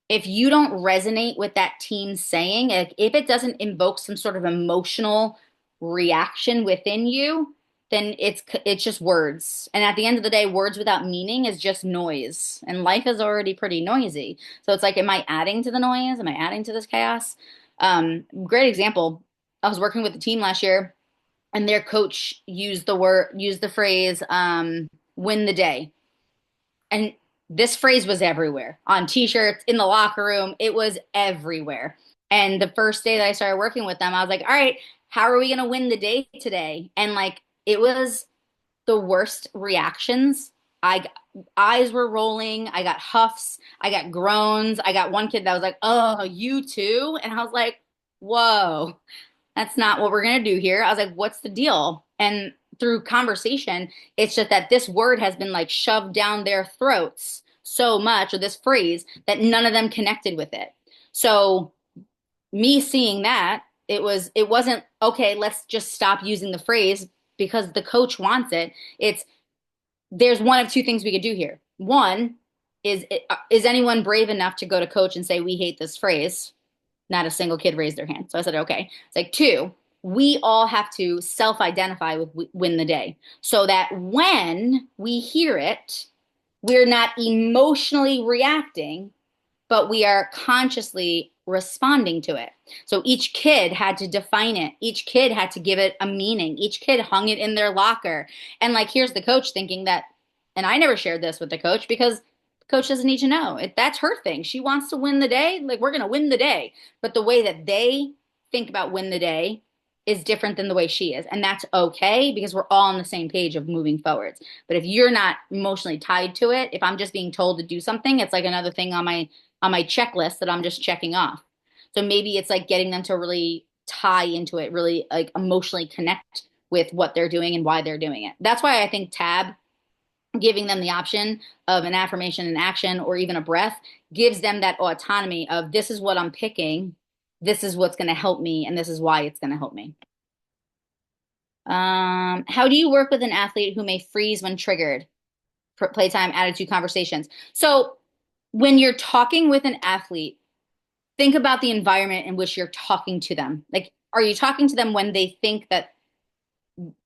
if you don't resonate with that team saying, if it doesn't invoke some sort of emotional reaction within you, then it's just words. And at the end of the day, words without meaning is just noise. And life is already pretty noisy. So it's like, am I adding to the noise? Am I adding to this chaos? Great example. I was working with the team last year, and their coach used the phrase, win the day. And this phrase was everywhere on t-shirts, in the locker room. It was everywhere. And the first day that I started working with them, I was like, all right, how are we going to win the day today? And like, it was the worst reactions. I eyes were rolling. I got huffs. I got groans. I got one kid that was like, oh, you too? And I was like, whoa, that's not what we're going to do here. I was like, what's the deal? And through conversation, it's just that this word has been like shoved down their throats so much, or this phrase, that none of them connected with it. So me seeing that, it wasn't okay, let's just stop using the phrase because the coach wants it. It's there's one of two things we could do here. One is anyone brave enough to go to coach and say we hate this phrase? Not a single kid raised their hand. So I said, okay. It's like two, we all have to self-identify with win the day so that when we hear it, we're not emotionally reacting, but we are consciously responding to it. So each kid had to define it. Each kid had to give it a meaning. Each kid hung it in their locker. And like, here's the coach thinking that, and I never shared this with the coach because the coach doesn't need to know. That's her thing. She wants to win the day. Like, we're going to win the day. But the way that they think about win the day is different than the way she is. And that's okay because we're all on the same page of moving forwards. But if you're not emotionally tied to it, if I'm just being told to do something, it's like another thing on my checklist that I'm just checking off. So maybe it's like getting them to really tie into it, really like emotionally connect with what they're doing and why they're doing it. That's why I think tab, giving them the option of an affirmation, an action, or even a breath, gives them that autonomy of this is what I'm picking, this is what's going to help me, and this is why it's going to help me. How do you work with an athlete who may freeze when triggered? Playtime, attitude, conversations. So when you're talking with an athlete, think about the environment in which you're talking to them. Like, are you talking to them when they think that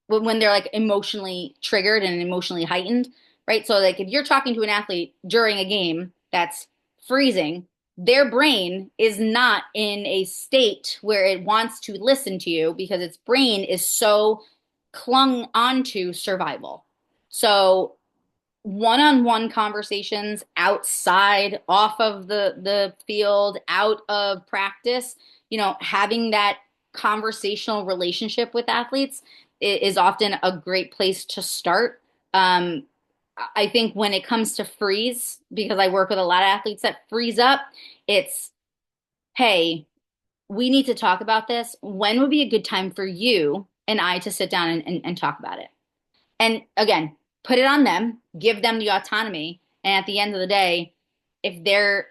when they're like emotionally triggered and emotionally heightened, right? So like if you're talking to an athlete during a game that's freezing, their brain is not in a state where it wants to listen to you because its brain is so clung onto survival. So one-on-one conversations outside, off of the field, out of practice, having that conversational relationship with athletes is often a great place to start. I think when it comes to freeze, because I work with a lot of athletes that freeze up, it's, hey, we need to talk about this. When would be a good time for you and I to sit down and talk about it? And again, put it on them, give them the autonomy. And at the end of the day, if they're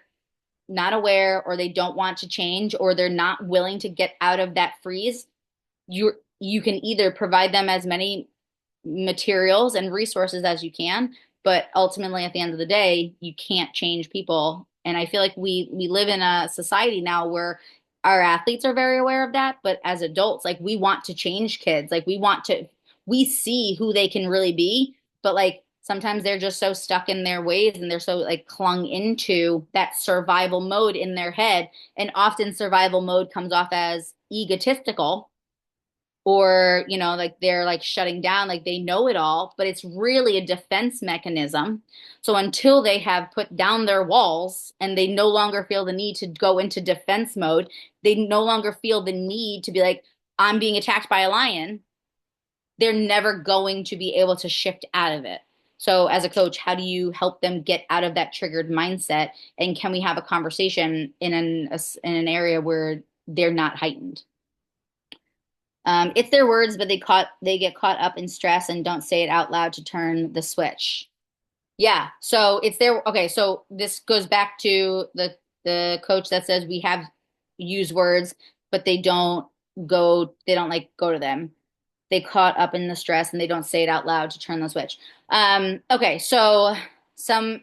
not aware or they don't want to change or they're not willing to get out of that freeze, you can either provide them as many materials and resources as you can, but ultimately at the end of the day, you can't change people. And I feel like we live in a society now where our athletes are very aware of that, but as adults, like we want to change kids. Like we see who they can really be, but like Sometimes they're just so stuck in their ways and they're so like clung into that survival mode in their head. And often survival mode comes off as egotistical, or like they're like shutting down, like they know it all, but it's really a defense mechanism. So until they have put down their walls and they no longer feel the need to go into defense mode, they no longer feel the need to be like, I'm being attacked by a lion, they're never going to be able to shift out of it. So as a coach, how do you help them get out of that triggered mindset, and can we have a conversation in an area where they're not heightened? It's their words, but they get caught up in stress and don't say it out loud to turn the switch. Yeah. So it's their okay. So this goes back to the coach that says we have use words, but they don't like go to them. They caught up in the stress and they don't say it out loud to turn the switch. Okay. So some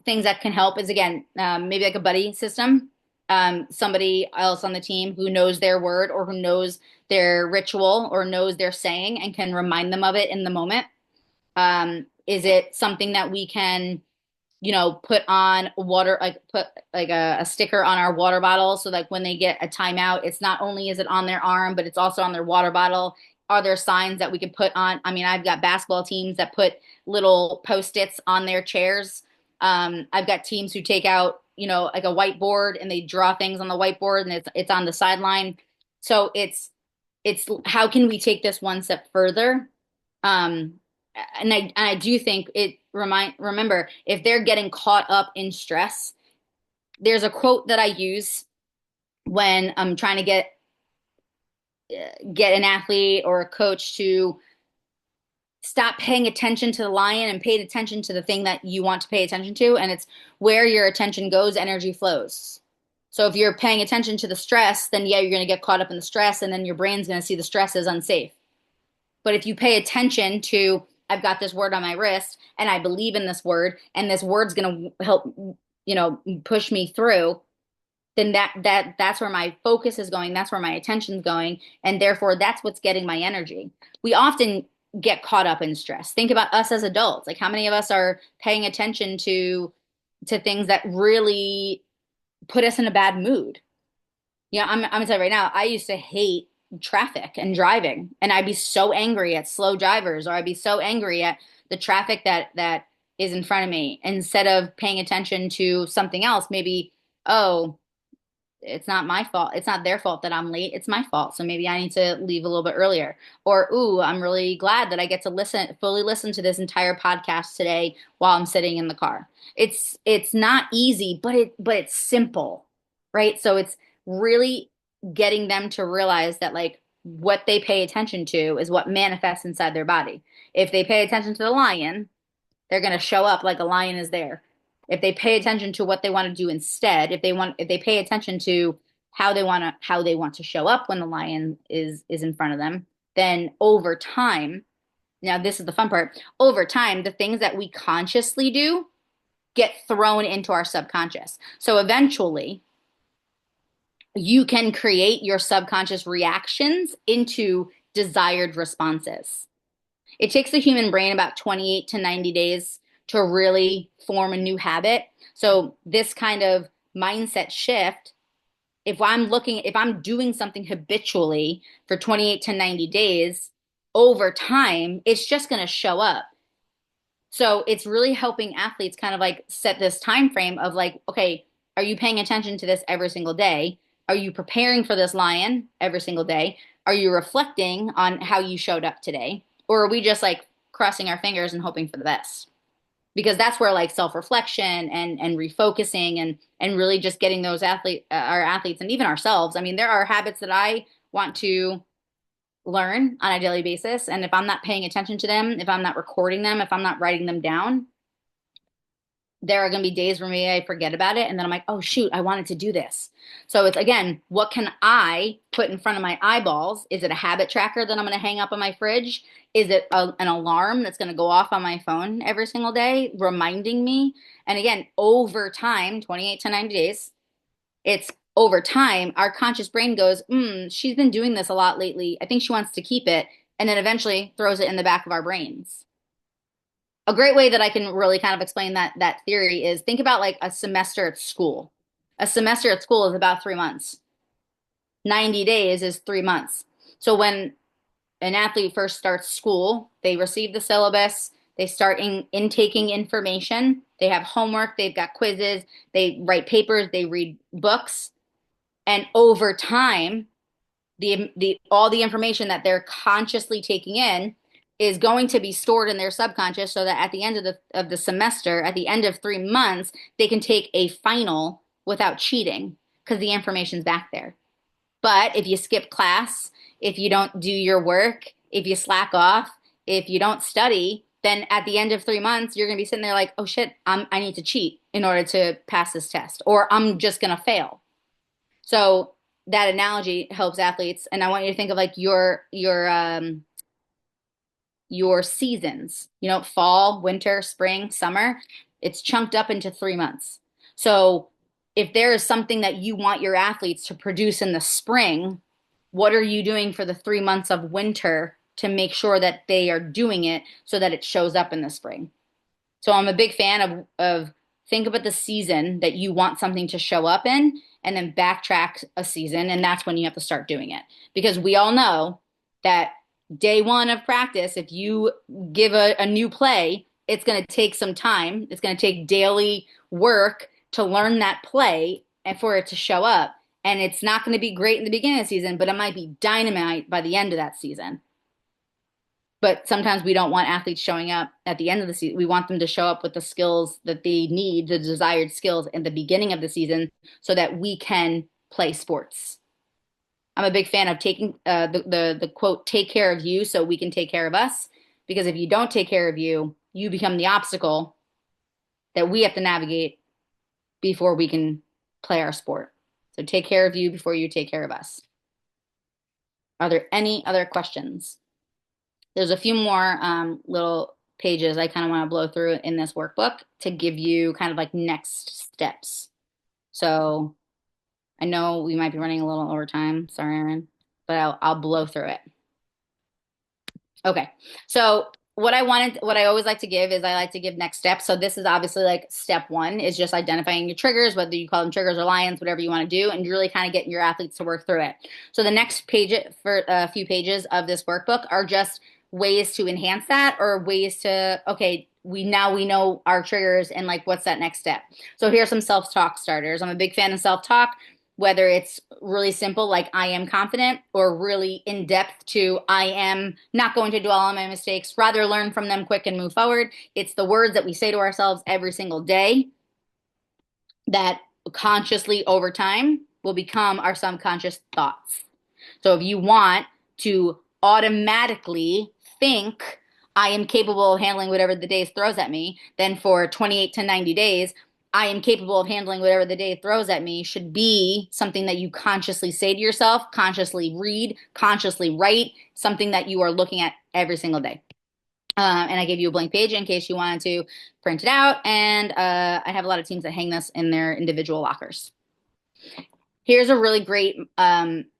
things that can help is, again, maybe like a buddy system. Somebody else on the team who knows their word or who knows their ritual or knows their saying and can remind them of it in the moment. Is it something that we can, put on water, like put like a sticker on our water bottle so like when they get a timeout, it's not only is it on their arm, but it's also on their water bottle. Are there signs that we can put on? I mean, I've got basketball teams that put little post-its on their chairs. I've got teams who take out, like a whiteboard and they draw things on the whiteboard and it's on the sideline. So it's how can we take this one step further? Um, and I do think remember, if they're getting caught up in stress, there's a quote that I use when I'm trying to get an athlete or a coach to stop paying attention to the lion and pay attention to the thing that you want to pay attention to. And it's where your attention goes, energy flows. So if you're paying attention to the stress, then yeah, you're going to get caught up in the stress, and then your brain's going to see the stress as unsafe. But if you pay attention to, I've got this word on my wrist and I believe in this word and this word's going to help, push me through, then that's where my focus is going. That's where my attention's going. And therefore that's what's getting my energy. We often get caught up in stress. Think about us as adults. Like how many of us are paying attention to things that really put us in a bad mood? Yeah, I'm gonna tell you right now, I used to hate traffic and driving, and I'd be so angry at slow drivers, or I'd be so angry at the traffic that is in front of me, instead of paying attention to something else. Maybe, oh, it's not my fault. It's not their fault that I'm late. It's my fault. So maybe I need to leave a little bit earlier. Or, ooh, I'm really glad that I get to fully listen to this entire podcast today while I'm sitting in the car. It's not easy, but it's simple, right? So it's really getting them to realize that like what they pay attention to is what manifests inside their body. If they pay attention to the lion, they're going to show up like a lion is there. If they pay attention to what they want to do instead, if they pay attention to how they want to show up when the lion is in front of them, then over time, now this is the fun part, over time, the things that we consciously do get thrown into our subconscious. So eventually, you can create your subconscious reactions into desired responses. It takes the human brain about 28 to 90 days to really form a new habit. So this kind of mindset shift, if I'm doing something habitually for 28 to 90 days, over time, it's just going to show up. So it's really helping athletes kind of like set this time frame of like, okay, are you paying attention to this every single day? Are you preparing for this lion every single day? Are you reflecting on how you showed up today? Or are we just like crossing our fingers and hoping for the best? Because that's where like self-reflection and refocusing and really just getting our athletes and even ourselves. I mean, there are habits that I want to learn on a daily basis, and if I'm not paying attention to them, if I'm not recording them, if I'm not writing them down, there are going to be days where maybe I forget about it. And then I'm like, oh, shoot, I wanted to do this. So it's, again, what can I put in front of my eyeballs? Is it a habit tracker that I'm going to hang up on my fridge? Is it an alarm that's going to go off on my phone every single day, reminding me? And again, over time, 28 to 90 days, it's over time, our conscious brain goes, she's been doing this a lot lately. I think she wants to keep it. And then eventually throws it in the back of our brains. A great way that I can really kind of explain that theory is think about like a semester at school. A semester at school is about 3 months. 90 days is 3 months. So when an athlete first starts school, they receive the syllabus, they start intaking information, they have homework, they've got quizzes, they write papers, they read books, and over time, the all the information that they're consciously taking in is going to be stored in their subconscious so that at the end of the semester, at the end of 3 months, they can take a final without cheating because the information's back there. But if you skip class, if you don't do your work, if you slack off, if you don't study, then at the end of 3 months, you're going to be sitting there like, oh shit, I need to cheat in order to pass this test, or I'm just going to fail. So that analogy helps athletes. And I want you to think of like your seasons, fall, winter, spring, summer. It's chunked up into 3 months. So if there is something that you want your athletes to produce in the spring, what are you doing for the 3 months of winter to make sure that they are doing it so that it shows up in the spring? So I'm a big fan of think about the season that you want something to show up in and then backtrack a season, and that's when you have to start doing it. Because we all know that day one of practice, if you give a new play, it's going to take some time. It's going to take daily work to learn that play and for it to show up. And it's not going to be great in the beginning of the season, but it might be dynamite by the end of that season. But sometimes we don't want athletes showing up at the end of the season. We want them to show up with the skills that they need, the desired skills in the beginning of the season so that we can play sports. I'm a big fan of taking the quote, take care of you so we can take care of us. Because if you don't take care of you, you become the obstacle that we have to navigate before we can play our sport. So take care of you before you take care of us. Are there any other questions? There's a few more little pages I kind of want to blow through in this workbook to give you kind of like next steps. So I know we might be running a little over time. Sorry, Erin, but I'll blow through it. Okay. So what I always like to give is I like to give next steps. So this is obviously like step one is just identifying your triggers, whether you call them triggers or lions, whatever you want to do, and really kind of getting your athletes to work through it. So the next page for a few pages of this workbook are just ways to enhance that or ways to, okay, we know our triggers and like what's that next step. So here's some self-talk starters. I'm a big fan of self-talk, whether it's really simple, like I am confident, or really in depth to I am not going to dwell on my mistakes, rather learn from them quick and move forward. It's the words that we say to ourselves every single day that consciously over time will become our subconscious thoughts. So if you want to automatically think I am capable of handling whatever the day throws at me, then for 28 to 90 days, I am capable of handling whatever the day throws at me should be something that you consciously say to yourself, consciously read, consciously write, something that you are looking at every single day. And I gave you a blank page in case you wanted to print it out. And I have a lot of teams that hang this in their individual lockers. Here's a really great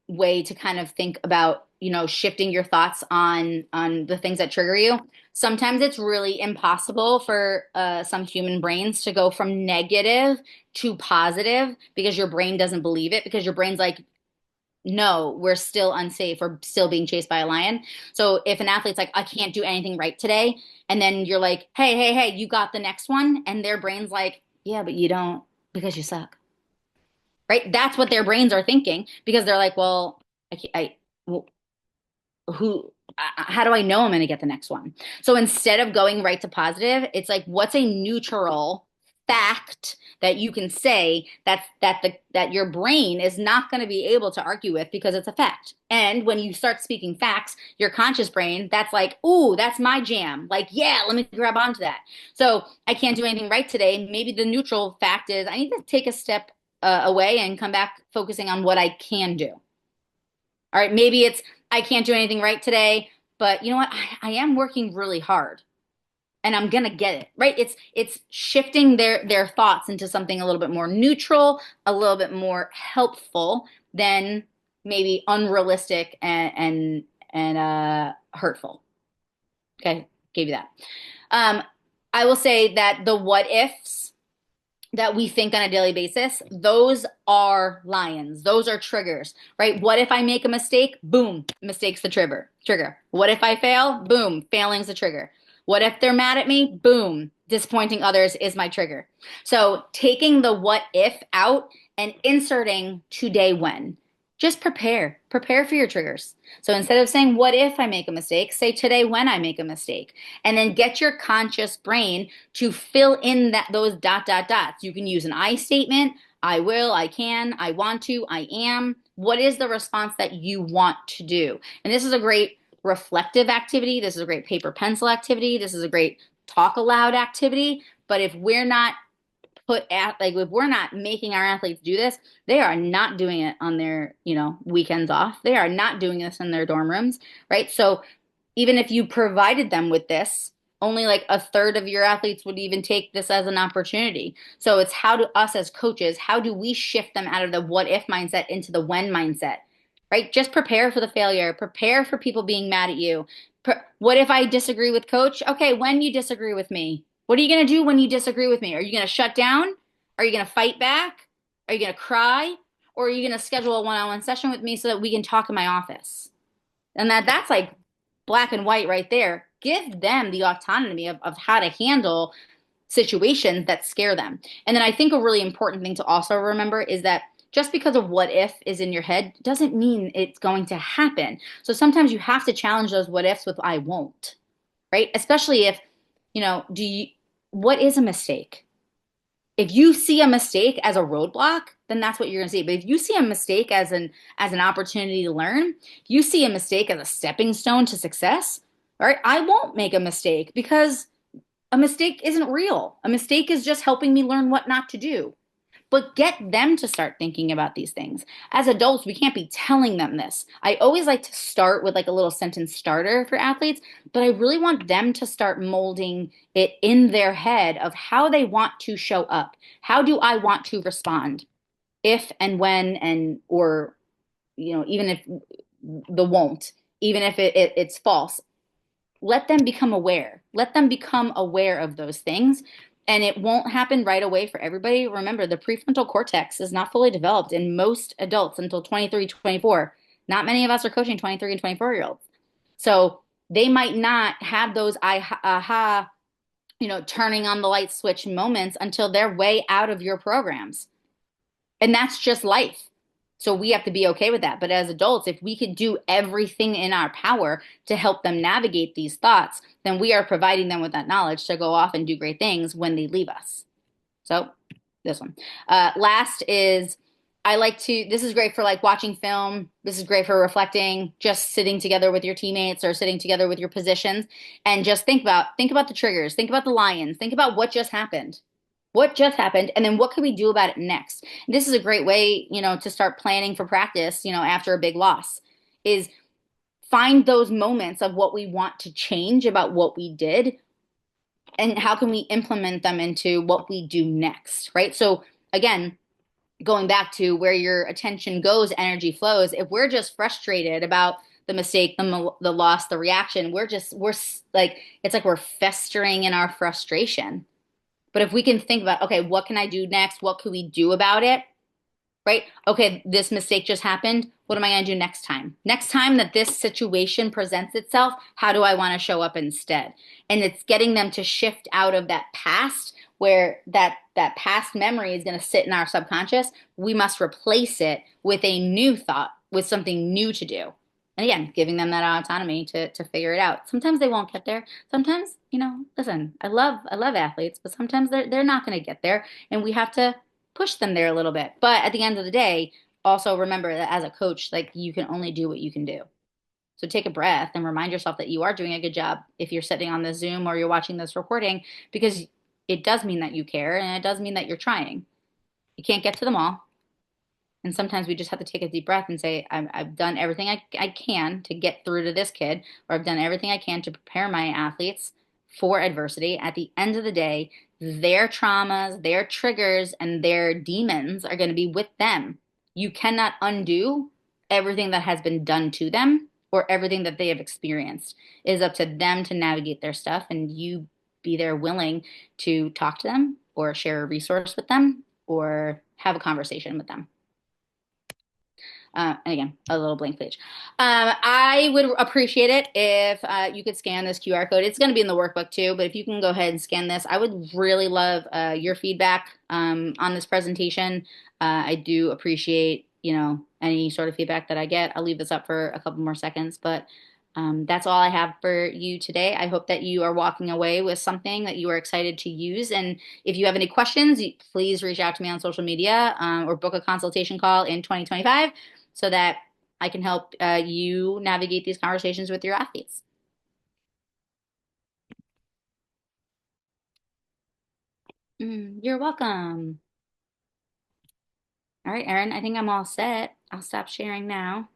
way to kind of think about, shifting your thoughts on the things that trigger you. Sometimes it's really impossible for some human brains to go from negative to positive because your brain doesn't believe it, because your brain's like, no, we're still unsafe. We're still being chased by a lion. So if an athlete's like, I can't do anything right today, and then you're like, hey, you got the next one, and their brain's like, yeah, but you don't because you suck, right? That's what their brains are thinking because they're like, well, well, who, how do I know I'm going to get the next one? So instead of going right to positive, it's like, what's a neutral fact that you can say that your brain is not going to be able to argue with because it's a fact. And when you start speaking facts, your conscious brain, that's like, ooh, that's my jam. Like, yeah, let me grab onto that. So I can't do anything right today. Maybe the neutral fact is I need to take a step away and come back focusing on what I can do. All right, maybe it's I can't do anything right today, but you know what? I am working really hard and I'm gonna get it. Right? It's shifting their thoughts into something a little bit more neutral, a little bit more helpful than maybe unrealistic and hurtful. Okay, gave you that. I will say that the what ifs that we think on a daily basis, those are lions. Those are triggers, right? What if I make a mistake? Boom, mistake's the trigger. Trigger. What if I fail? Boom, failing's the trigger. What if they're mad at me? Boom, disappointing others is my trigger. So taking the what if out and inserting today when. Just prepare. Prepare for your triggers. So instead of saying, what if I make a mistake, say today when I make a mistake. And then get your conscious brain to fill in those dot dot dots. You can use an I statement, I will, I can, I want to, I am. What is the response that you want to do? And this is a great reflective activity. This is a great paper pencil activity. This is a great talk aloud activity. But if we're not if we're not making our athletes do this, they are not doing it on their, weekends off. They are not doing this in their dorm rooms, right? So even if you provided them with this, only like a third of your athletes would even take this as an opportunity. So it's how do us as coaches, how do we shift them out of the what if mindset into the when mindset, right? Just prepare for the failure, prepare for people being mad at you. What if I disagree with coach? Okay, when you disagree with me, what are you going to do when you disagree with me? Are you going to shut down? Are you going to fight back? Are you going to cry? Or are you going to schedule a one-on-one session with me so that we can talk in my office? And that's like black and white right there. Give them the autonomy of how to handle situations that scare them. And then I think a really important thing to also remember is that just because of what if is in your head doesn't mean it's going to happen. So sometimes you have to challenge those what ifs with I won't, right? Especially if, what is a mistake? If you see a mistake as a roadblock, then that's what you're going to see. But if you see a mistake as an opportunity to learn, if you see a mistake as a stepping stone to success, all right, I won't make a mistake because a mistake isn't real. A mistake is just helping me learn what not to do. But get them to start thinking about these things. As adults, we can't be telling them this. I always like to start with like a little sentence starter for athletes, but I really want them to start molding it in their head of how they want to show up. How do I want to respond? If and when and or even if the won't, even if it's false, let them become aware. Let them become aware of those things. And it won't happen right away for everybody. Remember, the prefrontal cortex is not fully developed in most adults until 23, 24. Not many of us are coaching 23 and 24-year-olds. So they might not have those aha, turning on the light switch moments until they're way out of your programs. And that's just life. So we have to be okay with that. But as adults, if we could do everything in our power to help them navigate these thoughts, then we are providing them with that knowledge to go off and do great things when they leave us. So this one. Last is this is great for like watching film. This is great for reflecting, just sitting together with your teammates or sitting together with your positions and just think about the triggers, think about the lions, think about what just happened. What just happened, and then what can we do about it next? This is a great way, to start planning for practice, after a big loss, is find those moments of what we want to change about what we did, and how can we implement them into what we do next, right? So again, going back to where your attention goes, energy flows. If we're just frustrated about the mistake, the loss, the reaction, we're like, it's like we're festering in our frustration. But if we can think about, okay, what can I do next? What can we do about it? Right? Okay, this mistake just happened. What am I going to do next time? Next time that this situation presents itself, how do I want to show up instead? And it's getting them to shift out of that past where that past memory is going to sit in our subconscious. We must replace it with a new thought, with something new to do. And again, giving them that autonomy to figure it out. Sometimes they won't get there. Sometimes, listen, I love athletes, but sometimes they're not going to get there, and we have to push them there a little bit. But at the end of the day, also remember that as a coach, like you can only do what you can do. So take a breath and remind yourself that you are doing a good job if you're sitting on this Zoom or you're watching this recording, because it does mean that you care and it does mean that you're trying. You can't get to them all. And sometimes we just have to take a deep breath and say, I've done everything I can to get through to this kid, or I've done everything I can to prepare my athletes for adversity. At the end of the day, their traumas, their triggers, and their demons are going to be with them. You cannot undo everything that has been done to them or everything that they have experienced. It is up to them to navigate their stuff, and you be there willing to talk to them or share a resource with them or have a conversation with them. And again, a little blank page. I would appreciate it if you could scan this QR code. It's going to be in the workbook too, but if you can go ahead and scan this, I would really love your feedback on this presentation. I do appreciate, any sort of feedback that I get. I'll leave this up for a couple more seconds, but that's all I have for you today. I hope that you are walking away with something that you are excited to use. And if you have any questions, please reach out to me on social media or book a consultation call in 2025 so that I can help you navigate these conversations with your athletes. You're welcome. All right, Erin, I think I'm all set. I'll stop sharing now.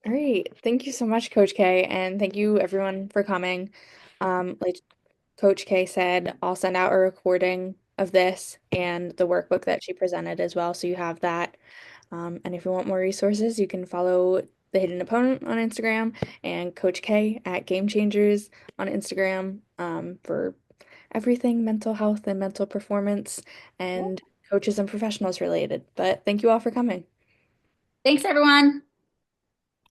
All right. Thank you so much, Coach K, and thank you everyone for coming. Like Coach K said, I'll send out a recording of this and the workbook that she presented as well, so you have that. And if you want more resources, you can follow the Hidden Opponent on Instagram and Coach K at Game Changers on Instagram for everything mental health and mental performance and coaches and professionals related. But thank you all for coming. Thanks, everyone.